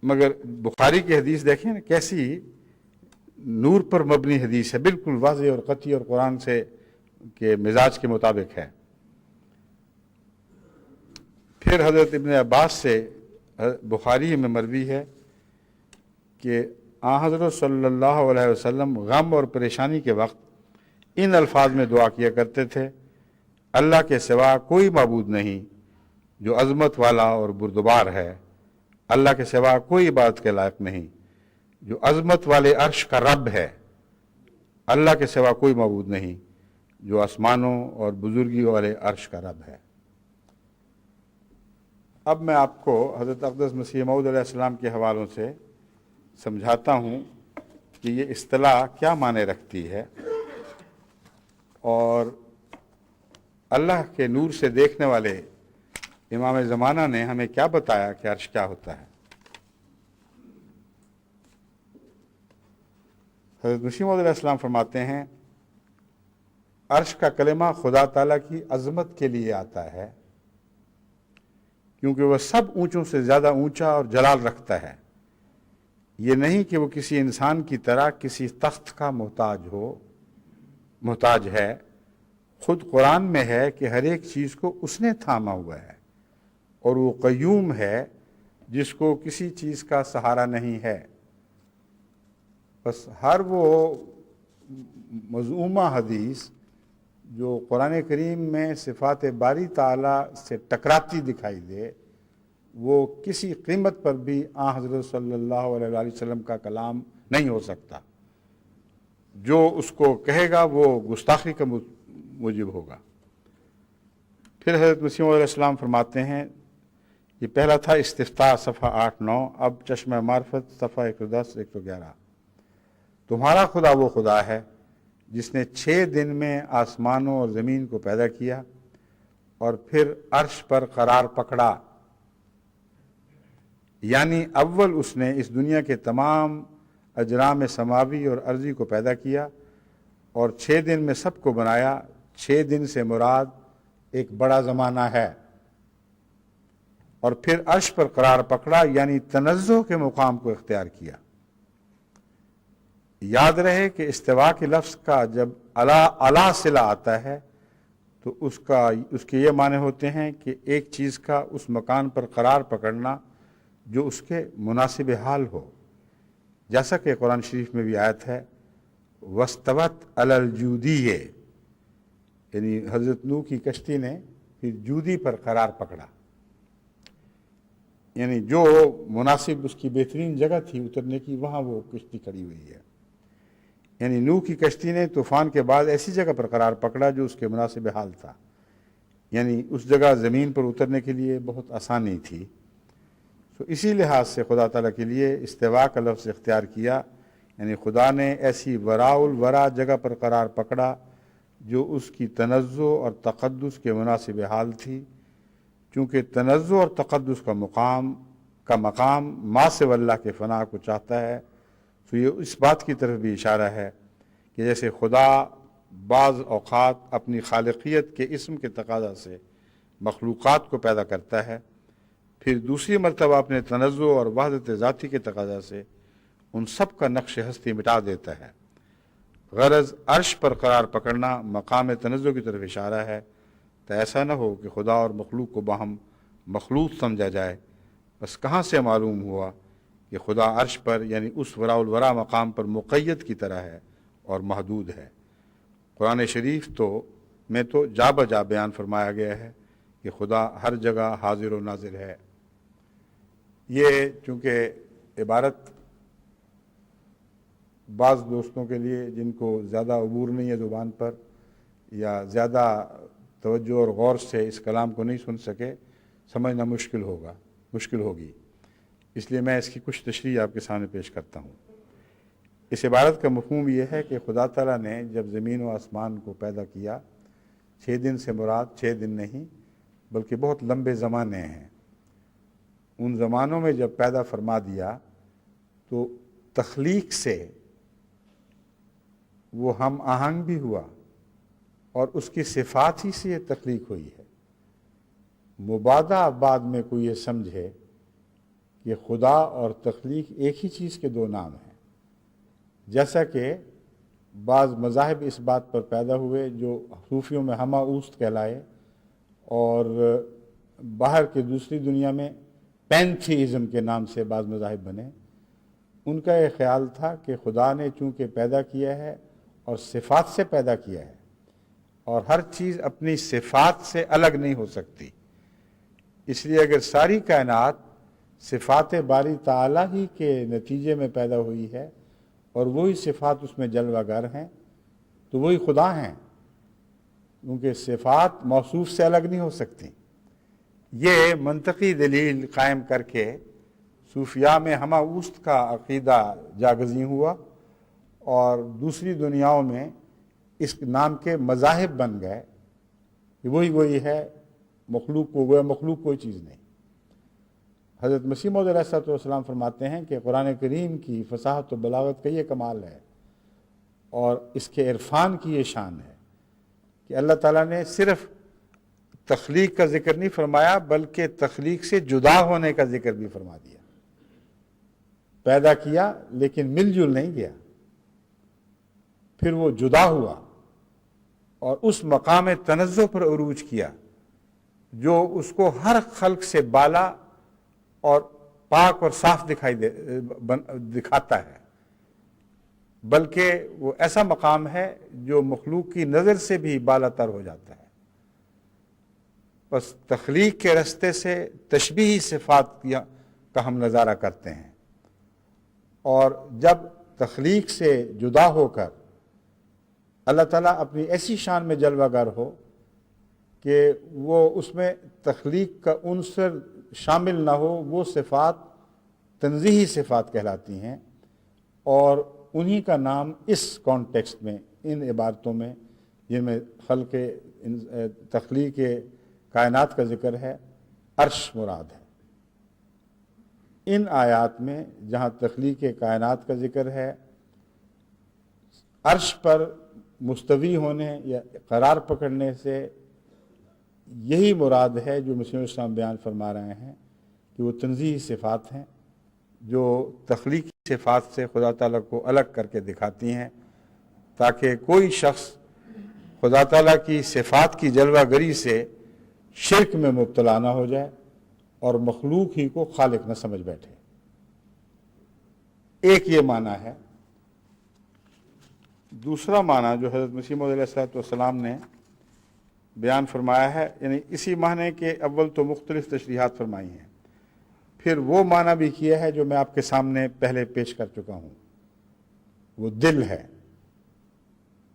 A: مگر بخاری کی حدیث دیکھیں نا کیسی نور پر مبنی حدیث ہے، بالکل واضح اور قطعی، اور قرآن سے کے مزاج کے مطابق ہے۔ پھر حضرت ابن عباس سے بخاری میں مروی ہے کہ حضرت صلی اللہ علیہ وسلم غم اور پریشانی کے وقت ان الفاظ میں دعا کیا کرتے تھے: اللہ کے سوا کوئی معبود نہیں جو عظمت والا اور بردبار ہے، اللہ کے سوا کوئی عبادت کے لائق نہیں جو عظمت والے عرش کا رب ہے، اللہ کے سوا کوئی معبود نہیں جو آسمانوں اور بزرگی والے عرش کا رب ہے۔ اب میں آپ کو حضرت اقدس مسیح موعود علیہ السلام کے حوالوں سے سمجھاتا ہوں کہ یہ اصطلاح کیا معنی رکھتی ہے، اور اللہ کے نور سے دیکھنے والے امام زمانہ نے ہمیں کیا بتایا کہ عرش کیا ہوتا ہے۔ حضرت مسیح موعود علیہ السلام فرماتے ہیں عرش کا کلمہ خدا تعالیٰ کی عظمت کے لیے آتا ہے، کیونکہ وہ سب اونچوں سے زیادہ اونچا اور جلال رکھتا ہے، یہ نہیں کہ وہ کسی انسان کی طرح کسی تخت کا محتاج ہے۔ خود قرآن میں ہے کہ ہر ایک چیز کو اس نے تھاما ہوا ہے، اور وہ قیوم ہے جس کو کسی چیز کا سہارا نہیں ہے۔ بس ہر وہ مذمومہ حدیث جو قرآن کریم میں صفات باری تعالیٰ سے ٹکراتی دکھائی دے، وہ کسی قیمت پر بھی حضرت صلی اللہ علیہ وآلہ وسلم کا کلام نہیں ہو سکتا۔ جو اس کو کہے گا وہ گستاخی کا موجب ہوگا۔ پھر حضرت مسیح علیہ السلام فرماتے ہیں، یہ پہلا تھا استفتاء صفحہ 8-9، اب چشمہ معرفت صفحہ 110-111۔ تمہارا خدا وہ خدا ہے جس نے 6 دن میں آسمانوں اور زمین کو پیدا کیا اور پھر عرش پر قرار پکڑا، یعنی اول اس نے اس دنیا کے تمام اجرام سماوی اور ارضی کو پیدا کیا اور 6 دن میں سب کو بنایا۔ 6 دن سے مراد ایک بڑا زمانہ ہے، اور پھر عرش پر قرار پکڑا یعنی تنزہ کے مقام کو اختیار کیا۔ یاد رہے کہ استوا کے لفظ کا جب اعلیٰ صلہ آتا ہے تو اس کے یہ معنی ہوتے ہیں کہ ایک چیز کا اس مکان پر قرار پکڑنا جو اس کے مناسب حال ہو، جیسا کہ قرآن شریف میں بھی آیت ہے وَاسْتَوَتْ عَلَى الْجُودِيِّ، یعنی حضرت نوح کی کشتی نے پھر جودی پر قرار پکڑا، یعنی جو مناسب اس کی بہترین جگہ تھی اترنے کی، وہاں وہ کشتی کھڑی ہوئی ہے۔ یعنی نوح کی کشتی نے طوفان کے بعد ایسی جگہ پر قرار پکڑا جو اس کے مناسب حال تھا۔ یعنی اس جگہ زمین پر اترنے کے لیے بہت آسانی تھی. تو اسی لحاظ سے خدا تعالیٰ کے لیے استوا کا لفظ اختیار کیا، یعنی خدا نے ایسی وراء الورا جگہ پر قرار پکڑا جو اس کی تنزہ اور تقدس کے مناسب حال تھی. چونکہ تنزہ اور تقدس کا مقام ما سوی اللہ کے فنا کو چاہتا ہے، تو یہ اس بات کی طرف بھی اشارہ ہے کہ جیسے خدا بعض اوقات اپنی خالقیت کے اسم کے تقاضا سے مخلوقات کو پیدا کرتا ہے، پھر دوسری مرتبہ اپنے تنزہ اور وحدت ذاتی کے تقاضا سے ان سب کا نقش ہستی مٹا دیتا ہے. غرض عرش پر قرار پکڑنا مقام تنزہ کی طرف اشارہ ہے، تو ایسا نہ ہو کہ خدا اور مخلوق کو باہم مخلوط سمجھا جائے. بس کہاں سے معلوم ہوا کہ خدا عرش پر یعنی اس وراء الورا مقام پر مقید کی طرح ہے اور محدود ہے. قرآن شریف میں تو جا بجا بیان فرمایا گیا ہے کہ خدا ہر جگہ حاضر و ناظر ہے. یہ چونکہ عبارت بعض دوستوں کے لیے جن کو زیادہ عبور نہیں ہے زبان پر یا زیادہ توجہ اور غور سے اس کلام کو نہیں سن سکے، سمجھنا مشکل ہوگی. اس لیے میں اس کی کچھ تشریح آپ کے سامنے پیش کرتا ہوں. اس عبارت کا مفہوم یہ ہے کہ خدا تعالیٰ نے جب زمین و آسمان کو پیدا کیا، 6 دن سے مراد 6 دن نہیں بلکہ بہت لمبے زمانے ہیں. ان زمانوں میں جب پیدا فرما دیا تو تخلیق سے وہ ہم آہنگ بھی ہوا اور اس کی صفات ہی سے یہ تخلیق ہوئی ہے. مبادہ بعد میں کوئی یہ سمجھے کہ خدا اور تخلیق ایک ہی چیز کے 2 نام ہیں، جیسا کہ بعض مذاہب اس بات پر پیدا ہوئے جو صوفیوں میں ہمہ اوست کہلائے اور باہر کے دوسری دنیا میں پینتھیزم کے نام سے بعض مذاہب بنے. ان کا یہ خیال تھا کہ خدا نے چونکہ پیدا کیا ہے اور صفات سے پیدا کیا ہے اور ہر چیز اپنی صفات سے الگ نہیں ہو سکتی، اس لیے اگر ساری کائنات صفات باری تعالیٰ ہی کے نتیجے میں پیدا ہوئی ہے اور وہی صفات اس میں جلوہ گر ہیں تو وہی خدا ہیں، کیونکہ صفات موصوف سے الگ نہیں ہو سکتی. یہ منطقی دلیل قائم کر کے صوفیاء میں ہمہ اوست کا عقیدہ جاگزیں ہوا اور دوسری دنیاؤں میں اس نام کے مذاہب بن گئے کہ وہی ہے، مخلوق کوئی چیز نہیں. حضرت مسیح موعود علیہ السلام فرماتے ہیں کہ قرآن کریم کی فصاحت و بلاغت کا یہ کمال ہے اور اس کے عرفان کی یہ شان ہے کہ اللہ تعالیٰ نے صرف تخلیق کا ذکر نہیں فرمایا بلکہ تخلیق سے جدا ہونے کا ذکر بھی فرما دیا. پیدا کیا لیکن مل جل نہیں گیا، پھر وہ جدا ہوا اور اس مقام تنزہ پر عروج کیا جو اس کو ہر خلق سے بالا اور پاک اور صاف دکھاتا ہے، بلکہ وہ ایسا مقام ہے جو مخلوق کی نظر سے بھی بالا تر ہو جاتا ہے. بس تخلیق کے رستے سے تشبیہی صفات کا ہم نظارہ کرتے ہیں، اور جب تخلیق سے جدا ہو کر اللہ تعالیٰ اپنی ایسی شان میں جلوہ گر ہو کہ وہ اس میں تخلیق کا عنصر شامل نہ ہو، وہ صفات تنزیہی صفات کہلاتی ہیں، اور انہی کا نام اس کانٹیکسٹ میں، ان عبارتوں میں جن میں خلق تخلیق کائنات کا ذکر ہے، عرش مراد ہے. ان آیات میں جہاں تخلیق کائنات کا ذکر ہے، عرش پر مستوی ہونے یا قرار پکڑنے سے یہی مراد ہے جو مسیح السلام بیان فرما رہے ہیں کہ وہ تنزیہی صفات ہیں جو تخلیقی صفات سے خدا تعالیٰ کو الگ کر کے دکھاتی ہیں، تاکہ کوئی شخص خدا تعالیٰ کی صفات کی جلوہ گری سے شرک میں مبتلا نہ ہو جائے اور مخلوق ہی کو خالق نہ سمجھ بیٹھے. ایک یہ معنی ہے. دوسرا معنی جو حضرت مسیح موعود علیہ السلام نے بیان فرمایا ہے، یعنی اسی معنی کے اول تو مختلف تشریحات فرمائی ہیں، پھر وہ معنی بھی کیا ہے جو میں آپ کے سامنے پہلے پیش کر چکا ہوں. وہ دل ہے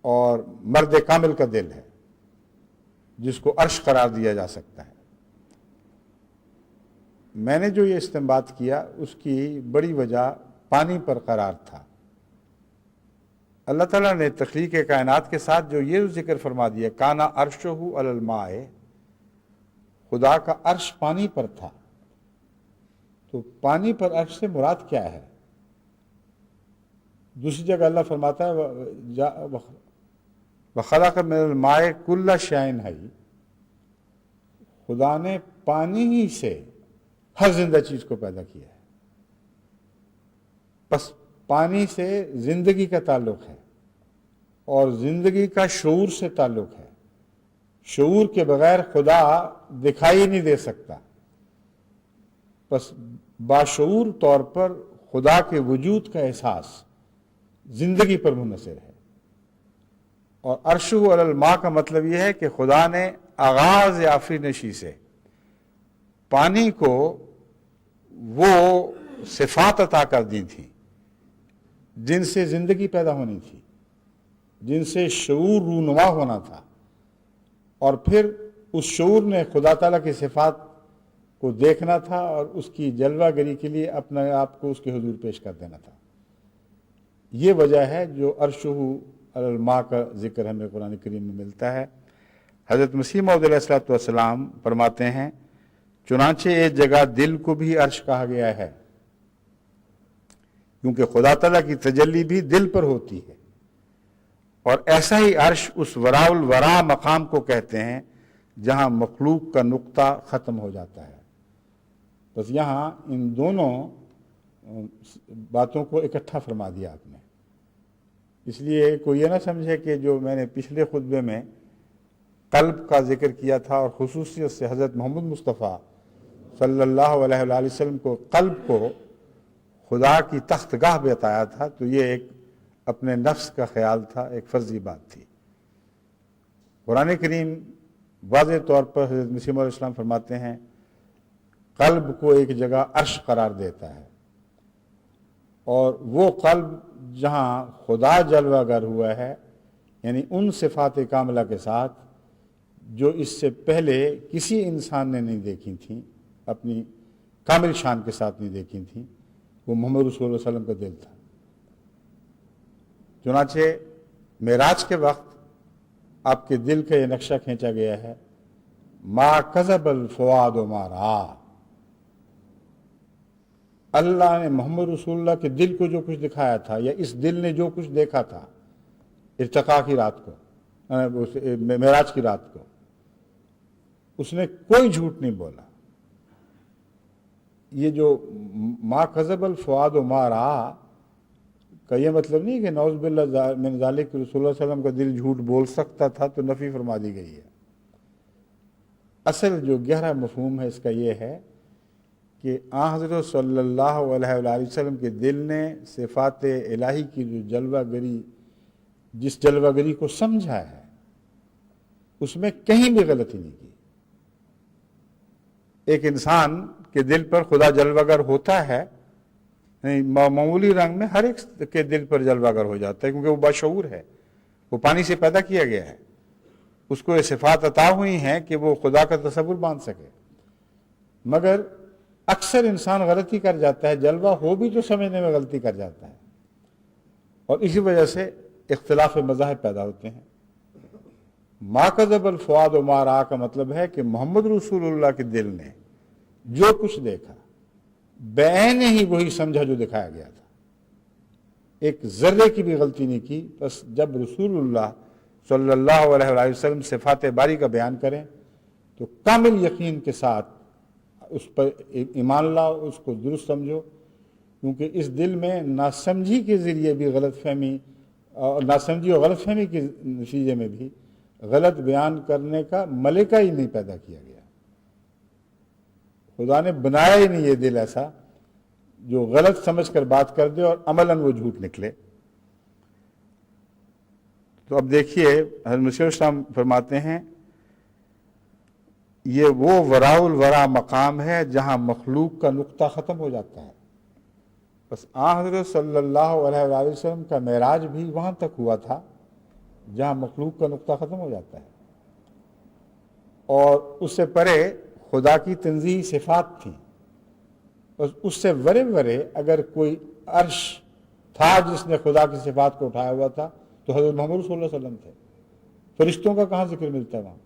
A: اور مرد کامل کا دل ہے. جس کو عرش قرار دیا جا سکتا ہے۔ میں نے جو یہ استنباط کیا اس کی بڑی وجہ پانی پر قرار تھا۔ اللہ تعالیٰ نے تخلیق کائنات کے ساتھ جو یہ ذکر فرما دیا کانا عرشہ علی الماء، خدا کا عرش پانی پر تھا، تو پانی پر عرش سے مراد کیا ہے؟ دوسری جگہ اللہ فرماتا ہے وَخَلَقَ مِنَ الْمَاءِ كُلَّ شَيْءٍ حَيٍّ، خدا نے پانی ہی سے ہر زندہ چیز کو پیدا کیا ہے۔ بس پانی سے زندگی کا تعلق ہے، اور زندگی کا شعور سے تعلق ہے۔ شعور کے بغیر خدا دکھائی نہیں دے سکتا، بس باشعور طور پر خدا کے وجود کا احساس زندگی پر منحصر ہے۔ اور عرشہ علی الماء کا مطلب یہ ہے کہ خدا نے آغاز آفرینشی سے پانی کو وہ صفات عطا کر دی تھی جن سے زندگی پیدا ہونی تھی، جن سے شعور رونما ہونا تھا، اور پھر اس شعور نے خدا تعالیٰ کی صفات کو دیکھنا تھا اور اس کی جلوہ گری کے لیے اپنے آپ کو اس کے حضور پیش کر دینا تھا۔ یہ وجہ ہے جو عرشہ علی الماء کا ذکر ہمیں قرآن کریم میں ملتا ہے۔ حضرت مسیح موعود علیہ الصلوۃ والسلام فرماتے ہیں چنانچہ ایک جگہ دل کو بھی عرش کہا گیا ہے، کیونکہ خدا تعالیٰ کی تجلی بھی دل پر ہوتی ہے، اور ایسا ہی عرش اس وراء الورا مقام کو کہتے ہیں جہاں مخلوق کا نقطہ ختم ہو جاتا ہے۔ بس یہاں ان دونوں باتوں کو اکٹھا فرما دیا آپ نے، اس لیے کوئی یہ نہ سمجھے کہ جو میں نے پچھلے خطبے میں قلب کا ذکر کیا تھا اور خصوصیت سے حضرت محمد مصطفیٰ صلی اللہ علیہ وآلہ وسلم کو قلب کو خدا کی تخت گاہ بتایا تھا، تو یہ ایک اپنے نفس کا خیال تھا، ایک فرضی بات تھی۔ قرآن کریم واضح طور پر حضرت مسیح علیہ السلام فرماتے ہیں قلب کو ایک جگہ عرش قرار دیتا ہے، اور وہ قلب جہاں خدا جلوہ گر ہوا ہے، یعنی ان صفات کاملہ کے ساتھ جو اس سے پہلے کسی انسان نے نہیں دیکھی تھیں، اپنی کامل شان کے ساتھ نہیں دیکھی تھیں، وہ محمد رسول اللہ علیہ وسلم کا دل تھا۔ چنانچہ معراج کے وقت آپ کے دل کا یہ نقشہ کھینچا گیا ہے ما کذب الفؤاد ما رأى، اللہ نے محمد رسول اللہ کے دل کو جو کچھ دکھایا تھا، یا اس دل نے جو کچھ دیکھا تھا ارتقاء کی رات کو، معراج کی رات کو، اس نے کوئی جھوٹ نہیں بولا۔ یہ جو ما کذب الفؤاد ما رأى کا یہ مطلب نہیں کہ نعوذ باللہ من ذالک رسول اللہ صلی اللہ علیہ وسلم کا دل جھوٹ بول سکتا تھا تو نفی فرما دی گئی ہے۔ اصل جو گہرا مفہوم ہے اس کا یہ ہے کہ آن حضرت صلی اللہ علیہ وآلہ وسلم کے دل نے صفات الہی کی جو جلوہ گری، جس جلوہ گری کو سمجھا ہے، اس میں کہیں بھی غلطی نہیں کی۔ ایک انسان کے دل پر خدا جلوہ گر ہوتا ہے، معمولی رنگ میں ہر ایک کے دل پر جلوہ گر ہو جاتا ہے، کیونکہ وہ باشعور ہے، وہ پانی سے پیدا کیا گیا ہے، اس کو یہ صفات عطا ہوئی ہیں کہ وہ خدا کا تصور باندھ سکے۔ مگر اکثر انسان غلطی کر جاتا ہے، جلوہ ہو بھی تو سمجھنے میں غلطی کر جاتا ہے، اور اسی وجہ سے اختلاف مذاہب پیدا ہوتے ہیں۔ ما کذب الفؤاد ما رأى کا مطلب ہے کہ محمد رسول اللہ کے دل نے جو کچھ دیکھا بعین ہی وہی سمجھا جو دکھایا گیا تھا، ایک ذرے کی بھی غلطی نہیں کی۔ بس جب رسول اللہ صلی اللہ علیہ وآلہ وسلم صفات باری کا بیان کریں تو کامل یقین کے ساتھ اس پر ایمان لاؤ، اس کو درست سمجھو، کیونکہ اس دل میں ناسمجھی کے ذریعے بھی غلط فہمی، اور ناسمجھی اور غلط فہمی کے نتیجے میں بھی غلط بیان کرنے کا ملکہ ہی نہیں پیدا کیا گیا۔ خدا نے بنایا ہی نہیں یہ دل ایسا جو غلط سمجھ کر بات کر دے اور عملاً وہ جھوٹ نکلے۔ تو اب دیکھیے حضرت مسیح السلام فرماتے ہیں یہ وہ وراء الورا مقام ہے جہاں مخلوق کا نقطہ ختم ہو جاتا ہے۔ بس آن حضرت صلی اللہ علیہ وآلہ وسلم کا معراج بھی وہاں تک ہوا تھا جہاں مخلوق کا نقطہ ختم ہو جاتا ہے۔ اور اس سے پرے خدا کی تنزیہی صفات تھیں. اس سے ورے اگر کوئی عرش تھا جس نے خدا کی صفات کو اٹھایا ہوا تھا تو حضرت محمد صلی اللہ علیہ وسلم تھے. فرشتوں کا کہاں ذکر ملتا ہے وہاں؟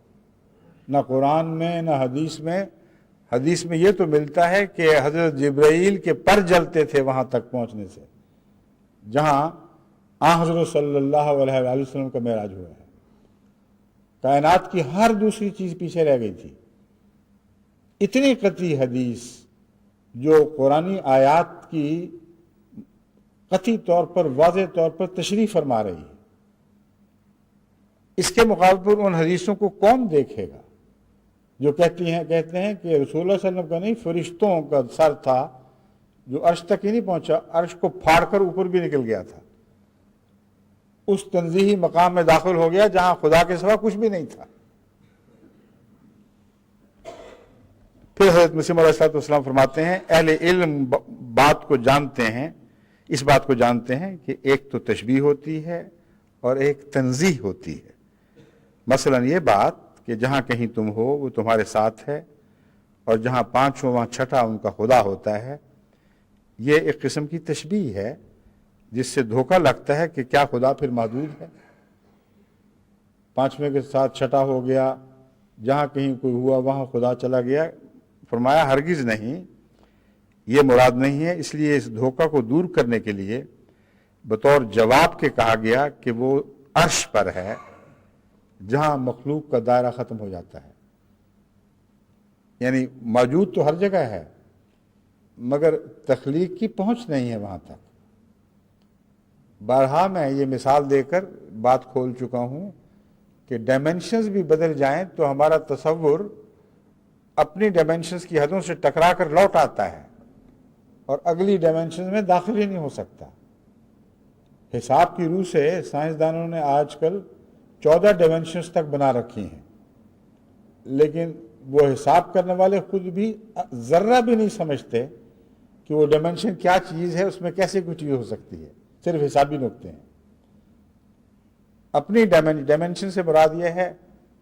A: نہ قرآن میں نہ حدیث میں. حدیث میں یہ تو ملتا ہے کہ حضرت جبرائیل کے پر جلتے تھے وہاں تک پہنچنے سے جہاں حضرت صلی اللہ علیہ وآلہ وسلم کا معراج ہوا ہے. کائنات کی ہر دوسری چیز پیچھے رہ گئی تھی. اتنی قطعی حدیث جو قرآنی آیات کی قطعی طور پر واضح طور پر تشریح فرما رہی ہے، اس کے مقابلے پر ان حدیثوں کو کون دیکھے گا جو کہتے ہیں کہ رسول اللہ صلی اللہ علیہ وسلم کا نہیں، فرشتوں کا سر تھا جو عرش تک ہی نہیں پہنچا، عرش کو پھاڑ کر اوپر بھی نکل گیا تھا. اس تنزیہی مقام میں داخل ہو گیا جہاں خدا کے سوا کچھ بھی نہیں تھا. پھر حضرت مسیح علیہ السلام فرماتے ہیں اہل علم بات کو جانتے ہیں، اس بات کو جانتے ہیں کہ ایک تو تشبیہ ہوتی ہے اور ایک تنزیہ ہوتی ہے. مثلا یہ بات کہ جہاں کہیں تم ہو وہ تمہارے ساتھ ہے، اور جہاں پانچ ہو وہاں چھٹا ان کا خدا ہوتا ہے. یہ ایک قسم کی تشبیہ ہے جس سے دھوکہ لگتا ہے کہ کیا خدا پھر محدود ہے؟ پانچویں کے ساتھ چھٹا ہو گیا، جہاں کہیں کوئی ہوا وہاں خدا چلا گیا. فرمایا ہرگز نہیں، یہ مراد نہیں ہے. اس لیے اس دھوکہ کو دور کرنے کے لیے بطور جواب کے کہا گیا کہ وہ عرش پر ہے جہاں مخلوق کا دائرہ ختم ہو جاتا ہے. یعنی موجود تو ہر جگہ ہے مگر تخلیق کی پہنچ نہیں ہے وہاں تک. بارہا میں یہ مثال دے کر بات کھول چکا ہوں کہ ڈائمنشنز بھی بدل جائیں تو ہمارا تصور اپنی ڈائمنشنز کی حدوں سے ٹکرا کر لوٹ آتا ہے اور اگلی ڈائمنشنز میں داخل ہی نہیں ہو سکتا. حساب کی روح سے سائنسدانوں نے آج کل 14 ڈائمنشنز تک بنا رکھی ہیں، لیکن وہ حساب کرنے والے خود بھی ذرہ بھی نہیں سمجھتے کہ وہ ڈائمنشن کیا چیز ہے، اس میں کیسے کوئی چیز ہو سکتی ہے. صرف حسابی نکتے ہیں. اپنی ڈائمنشن سے مراد یہ ہے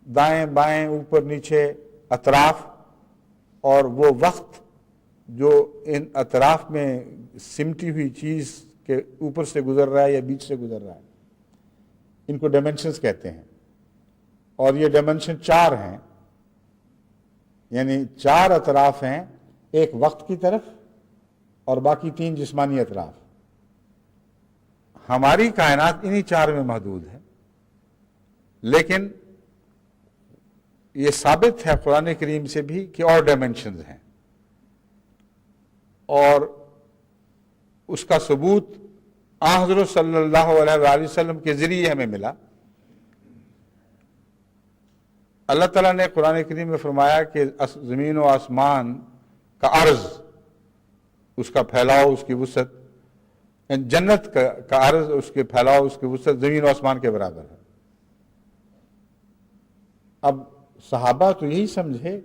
A: دائیں بائیں اوپر نیچے اطراف، اور وہ وقت جو ان اطراف میں سمٹی ہوئی چیز کے اوپر سے گزر رہا ہے یا بیچ سے گزر رہا ہے، ان کو ڈائمنشنز کہتے ہیں. اور یہ ڈائمنشن 4 ہیں، یعنی 4 اطراف ہیں، ایک وقت کی طرف اور باقی 3 جسمانی اطراف. ہماری کائنات انہی 4 میں محدود ہے، لیکن یہ ثابت ہے قرآن کریم سے بھی کہ اور ڈائمنشنز ہیں، اور اس کا ثبوت حضرت صلی اللہ علیہ وآلہ وسلم کے ذریعے ہمیں ملا. اللہ تعالیٰ نے قرآن کریم میں فرمایا کہ زمین و آسمان کا عرض، اس کا پھیلاؤ، اس کی وسعت، جنت کا عرض، اس کے پھیلاؤ، اس کی وسعت زمین و آسمان کے برابر ہے. اب صحابہ تو یہی سمجھے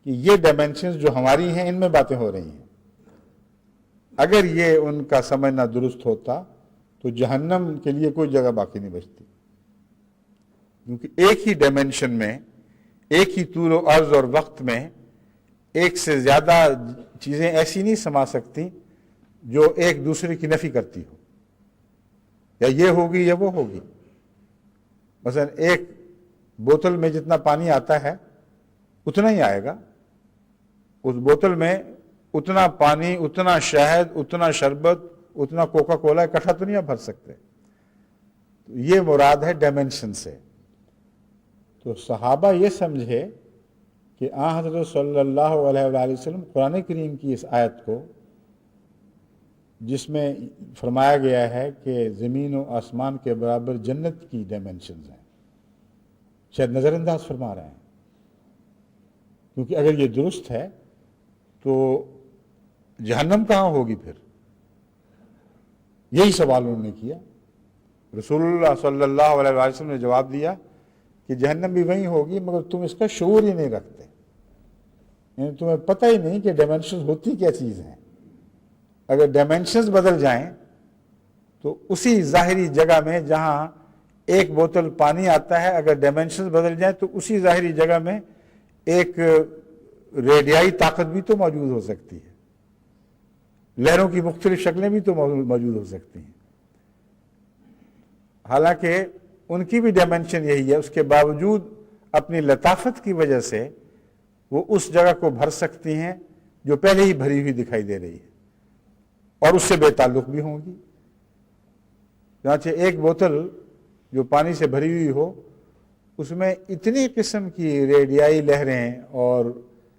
A: کہ یہ ڈائمنشنز جو ہماری ہیں ان میں باتیں ہو رہی ہیں. اگر یہ ان کا سمجھنا درست ہوتا تو جہنم کے لیے کوئی جگہ باقی نہیں بچتی، کیونکہ ایک ہی ڈائمنشن میں، ایک ہی طول و عرض اور وقت میں ایک سے زیادہ چیزیں ایسی نہیں سما سکتی جو ایک دوسرے کی نفی کرتی ہو، یا یہ ہوگی یا وہ ہوگی. مثلا ایک بوتل میں جتنا پانی آتا ہے اتنا ہی آئے گا، اس بوتل میں اتنا پانی، اتنا شہد، اتنا شربت، اتنا کوکا کولا اکٹھا تو نہیں آپ بھر سکتے. یہ مراد ہے ڈائمنشن سے. تو صحابہ یہ سمجھے کہ حضرت صلی اللہ علیہ وآلہ وسلم قرآن کریم کی اس آیت کو، جس میں فرمایا گیا ہے کہ زمین و آسمان کے برابر جنت کی ڈائمنشنز ہیں، شاید نظر انداز فرما رہے ہیں. کیونکہ اگر یہ درست ہے تو جہنم کہاں ہوگی پھر؟ یہی سوال انہوں نے کیا. رسول اللہ صلی اللہ علیہ وسلم نے جواب دیا کہ جہنم بھی وہیں ہوگی، مگر تم اس کا شعور ہی نہیں رکھتے، یعنی تمہیں پتہ ہی نہیں کہ ڈائمنشنز ہوتی کیا چیز ہیں. اگر ڈائمنشنز بدل جائیں تو اسی ظاہری جگہ میں جہاں ایک بوتل پانی آتا ہے، اگر ڈائمنشنز بدل جائیں تو اسی ظاہری جگہ میں ایک ریڈیائی طاقت بھی تو موجود ہو سکتی ہے، لہروں کی مختلف شکلیں بھی تو موجود ہو سکتی ہیں، حالانکہ ان کی بھی ڈائمنشن یہی ہے، اس کے باوجود اپنی لطافت کی وجہ سے وہ اس جگہ کو بھر سکتی ہیں جو پہلے ہی بھری ہوئی دکھائی دے رہی ہے اور اس سے بے تعلق بھی ہوں گی۔ چنانچہ ایک بوتل جو پانی سے بھری ہوئی ہو، اس میں اتنی قسم کی ریڈیائی لہریں اور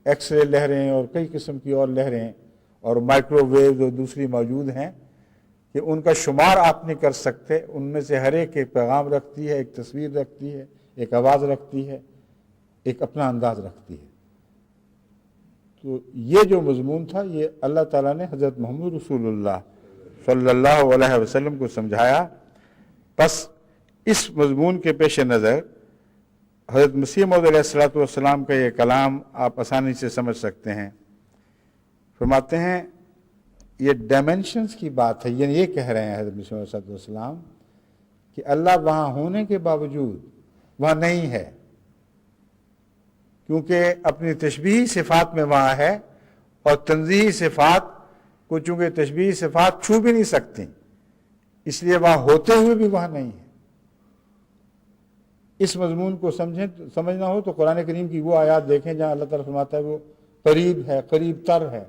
A: ایکس رے لہریں اور کئی قسم کی اور لہریں اور مائکرو ویوز اور دوسری موجود ہیں کہ ان کا شمار آپ نہیں کر سکتے۔ ان میں سے ہر ایک پیغام رکھتی ہے، ایک تصویر رکھتی ہے، ایک آواز رکھتی ہے، ایک اپنا انداز رکھتی ہے۔ تو یہ جو مضمون تھا، یہ اللہ تعالیٰ نے حضرت محمد رسول اللہ صلی اللہ علیہ وسلم کو سمجھایا۔ پس اس مضمون کے پیش نظر حضرت مسیح موعود علیہ السلام کا یہ کلام آپ آسانی سے سمجھ سکتے ہیں۔ فرماتے ہیں یہ ڈائمنشنز کی بات ہے، یعنی یہ کہہ رہے ہیں حضرت مسیح موعود علیہ السلام کہ اللہ وہاں ہونے کے باوجود وہاں نہیں ہے، کیونکہ اپنی تشبیہی صفات میں وہاں ہے، اور تنزیہی صفات کو چونکہ تشبیہی صفات چھو بھی نہیں سکتی، اس لیے وہاں ہوتے ہوئے بھی وہاں نہیں ہے۔ اس مضمون کو سمجھنا ہو تو قرآن کریم کی وہ آیات دیکھیں جہاں اللہ تعالیٰ فرماتا ہے وہ قریب ہے، قریب تر ہے،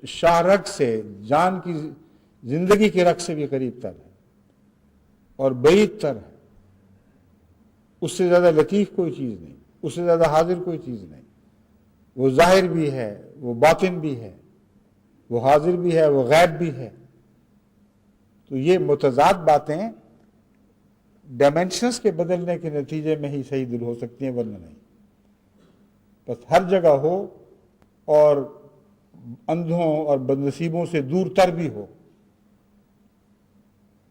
A: شاہ رگ سے، جان کی زندگی کے رگ سے بھی قریب تر ہے اور بعید تر ہے۔ اس سے زیادہ لطیف کوئی چیز نہیں، اس سے زیادہ حاضر کوئی چیز نہیں۔ وہ ظاہر بھی ہے، وہ باطن بھی ہے، وہ حاضر بھی ہے، وہ غیب بھی ہے۔ تو یہ متضاد باتیں ڈائمنشنز کے بدلنے کے نتیجے میں ہی صحیح دل ہو سکتی ہیں، ورنہ نہیں۔ بس ہر جگہ ہو اور اندھوں اور بدنصیبوں سے دور تر بھی ہو۔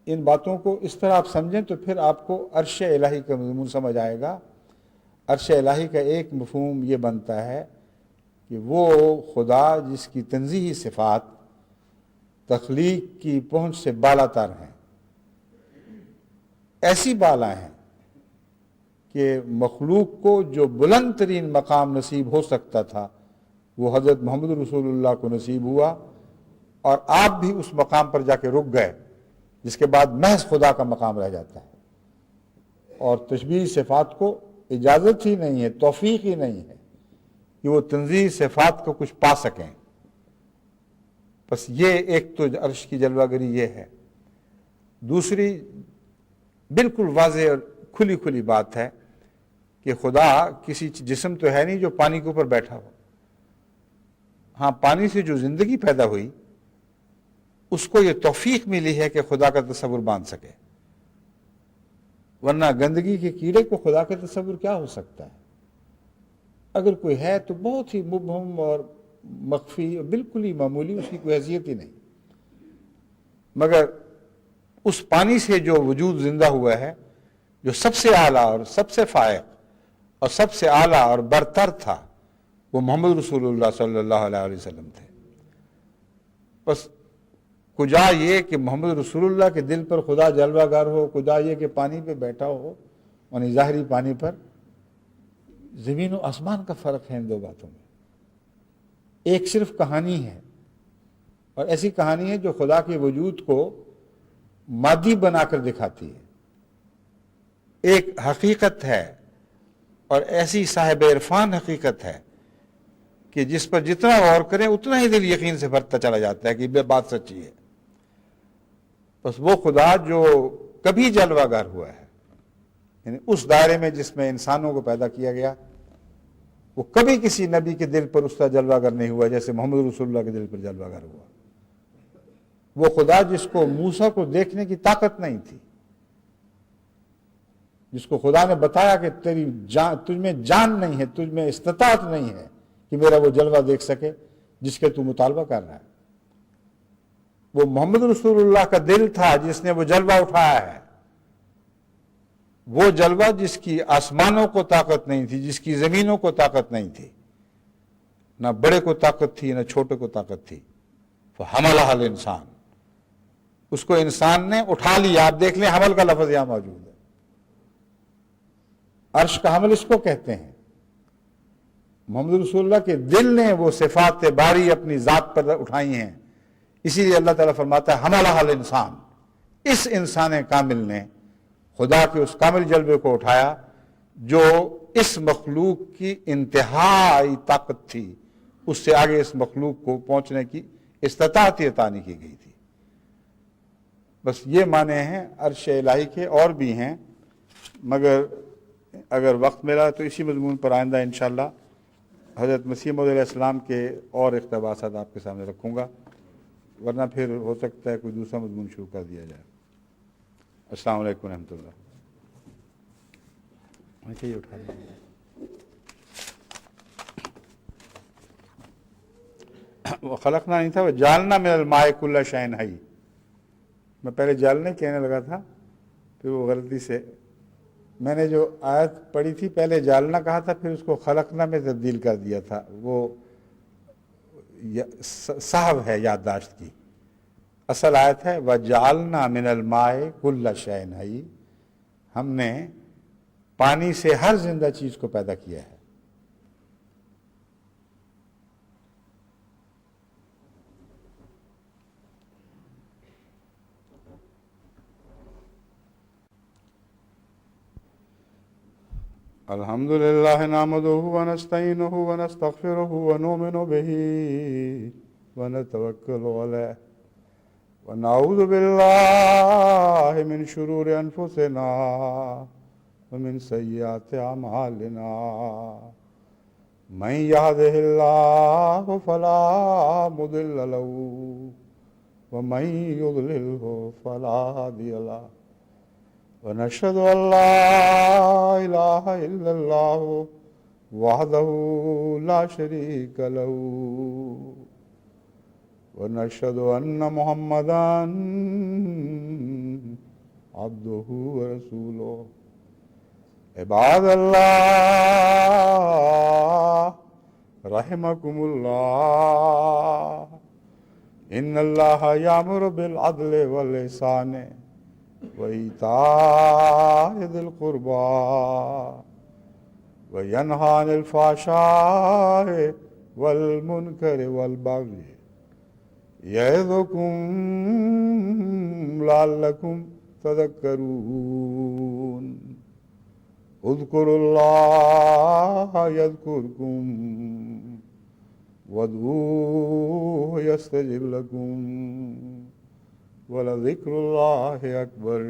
A: ان باتوں کو اس طرح آپ سمجھیں تو پھر آپ کو عرش الہی کا مضمون سمجھ آئے گا۔ عرش الہی کا ایک مفہوم یہ بنتا ہے کہ وہ خدا جس کی تنزیہی صفات تخلیق کی پہنچ سے بالا تر ہیں، ایسی بالا ہیں کہ مخلوق کو جو بلند ترین مقام نصیب ہو سکتا تھا وہ حضرت محمد رسول اللہ کو نصیب ہوا، اور آپ بھی اس مقام پر جا کے رک گئے جس کے بعد محض خدا کا مقام رہ جاتا ہے، اور تشبیہ صفات کو اجازت ہی نہیں ہے، توفیق ہی نہیں ہے کہ وہ تنزیہ صفات کو کچھ پا سکیں۔ بس یہ ایک تو عرش کی جلوہ گری یہ ہے۔ دوسری بالکل واضح اور کھلی کھلی بات ہے کہ خدا کسی جسم تو ہے نہیں جو پانی کے اوپر بیٹھا ہو۔ ہاں، پانی سے جو زندگی پیدا ہوئی اس کو یہ توفیق ملی ہے کہ خدا کا تصور باندھ سکے، ورنہ گندگی کے کیڑے کو خدا کا تصور کیا ہو سکتا ہے؟ اگر کوئی ہے تو بہت ہی مبہم اور مخفی اور بالکل ہی معمولی، اس کی کوئی حیثیت ہی نہیں۔ مگر اس پانی سے جو وجود زندہ ہوا ہے، جو سب سے اعلیٰ اور سب سے فائق اور سب سے اعلیٰ اور برتر تھا، وہ محمد رسول اللہ صلی اللہ علیہ وسلم تھے۔ بس کجا یہ کہ محمد رسول اللہ کے دل پر خدا جلوہ گر ہو، کجا یہ کہ پانی پہ بیٹھا ہو، یعنی ظاہری پانی پر۔ زمین و آسمان کا فرق ہے ان دو باتوں میں۔ ایک صرف کہانی ہے، اور ایسی کہانی ہے جو خدا کے وجود کو مادی بنا کر دکھاتی ہے۔ ایک حقیقت ہے، اور ایسی صاحب عرفان حقیقت ہے کہ جس پر جتنا غور کریں اتنا ہی دل یقین سے بھرتا چلا جاتا ہے کہ یہ بات سچی ہے۔ بس وہ خدا جو کبھی جلوہ گر ہوا ہے، یعنی اس دائرے میں جس میں انسانوں کو پیدا کیا گیا، وہ کبھی کسی نبی کے دل پر اس طرح جلوہ گر نہیں ہوا جیسے محمد رسول اللہ کے دل پر جلوہ گر ہوا۔ وہ خدا جس کو موسیٰ کو دیکھنے کی طاقت نہیں تھی، جس کو خدا نے بتایا کہ تجھ میں جان نہیں ہے، تجھ میں استطاعت نہیں ہے کہ میرا وہ جلوہ دیکھ سکے جس کے تو مطالبہ کر رہا ہے، وہ محمد رسول اللہ کا دل تھا جس نے وہ جلوہ اٹھایا ہے۔ وہ جلوہ جس کی آسمانوں کو طاقت نہیں تھی، جس کی زمینوں کو طاقت نہیں تھی، نہ بڑے کو طاقت تھی نہ چھوٹے کو طاقت تھی۔ فحملہ الانسان، اس کو انسان نے اٹھا لیا۔ آپ دیکھ لیں حمل کا لفظ یہاں موجود ہے۔ عرش کا حمل اس کو کہتے ہیں
B: محمد رسول اللہ کے دل نے وہ صفات باری اپنی ذات پر اٹھائی ہیں، اسی لیے اللہ تعالیٰ فرماتا ہے حملہ الانسان، اس انسان کامل نے خدا کے اس کامل جلوے کو اٹھایا جو اس مخلوق کی انتہائی طاقت تھی، اس سے آگے اس مخلوق کو پہنچنے کی استطاعت عطا نہیں کی گئی تھی۔ بس یہ معنی ہیں عرش الہی کے، اور بھی ہیں، مگر اگر وقت ملا تو اسی مضمون پر آئندہ انشاءاللہ حضرت مسیح موعود علیہ السلام کے اور اقتباسات آپ کے سامنے رکھوں گا، ورنہ پھر ہو سکتا ہے کوئی دوسرا مضمون شروع کر دیا جائے۔ السلام علیکم ورحمۃ اللہ۔ یہ اٹھا لیں۔ وہ خلقنا نہیں تھا، وہ جالنا من الماء کل شیء حی، میں پہلے جالنے کہنے لگا تھا، پھر وہ غلطی سے میں نے جو آیت پڑھی تھی پہلے جالنا کہا تھا، پھر اس کو خلقنا میں تبدیل کر دیا تھا، وہ صاحب ہے یادداشت کی۔ اصل آیت ہے وَجَعَلْنَا مِنَ الْمَاءِ كُلَّ شَيْءٍ حَيٍّ، ہم نے پانی سے ہر زندہ چیز کو پیدا کیا ہے۔ الحمد للہ نحمدہ ونستعینہ ونستغفرہ ونؤمن بہ ونتوکل علیہ ونعوذ باللہ من شرور انفسنا ومن سیئات اعمالنا من یہدہ اللہ فلا مضل له ومن یضللہ فلا ہادی لہ ونشهد أن لا إله إلا الله وحده لا شريك له ونشهد أن محمدا عبده ورسوله عباد الله رحمكم الله إن الله يأمر بالعدل والإحسان وإيتاء ذي القربى وينهى عن الفحشاء والمنكر والبغي يعظكم لعلكم تذكرون اذكروا الله يذكركم وادعوه يستجب لكم وَلَذِكْرُ اللَّهِ أَكْبَرُ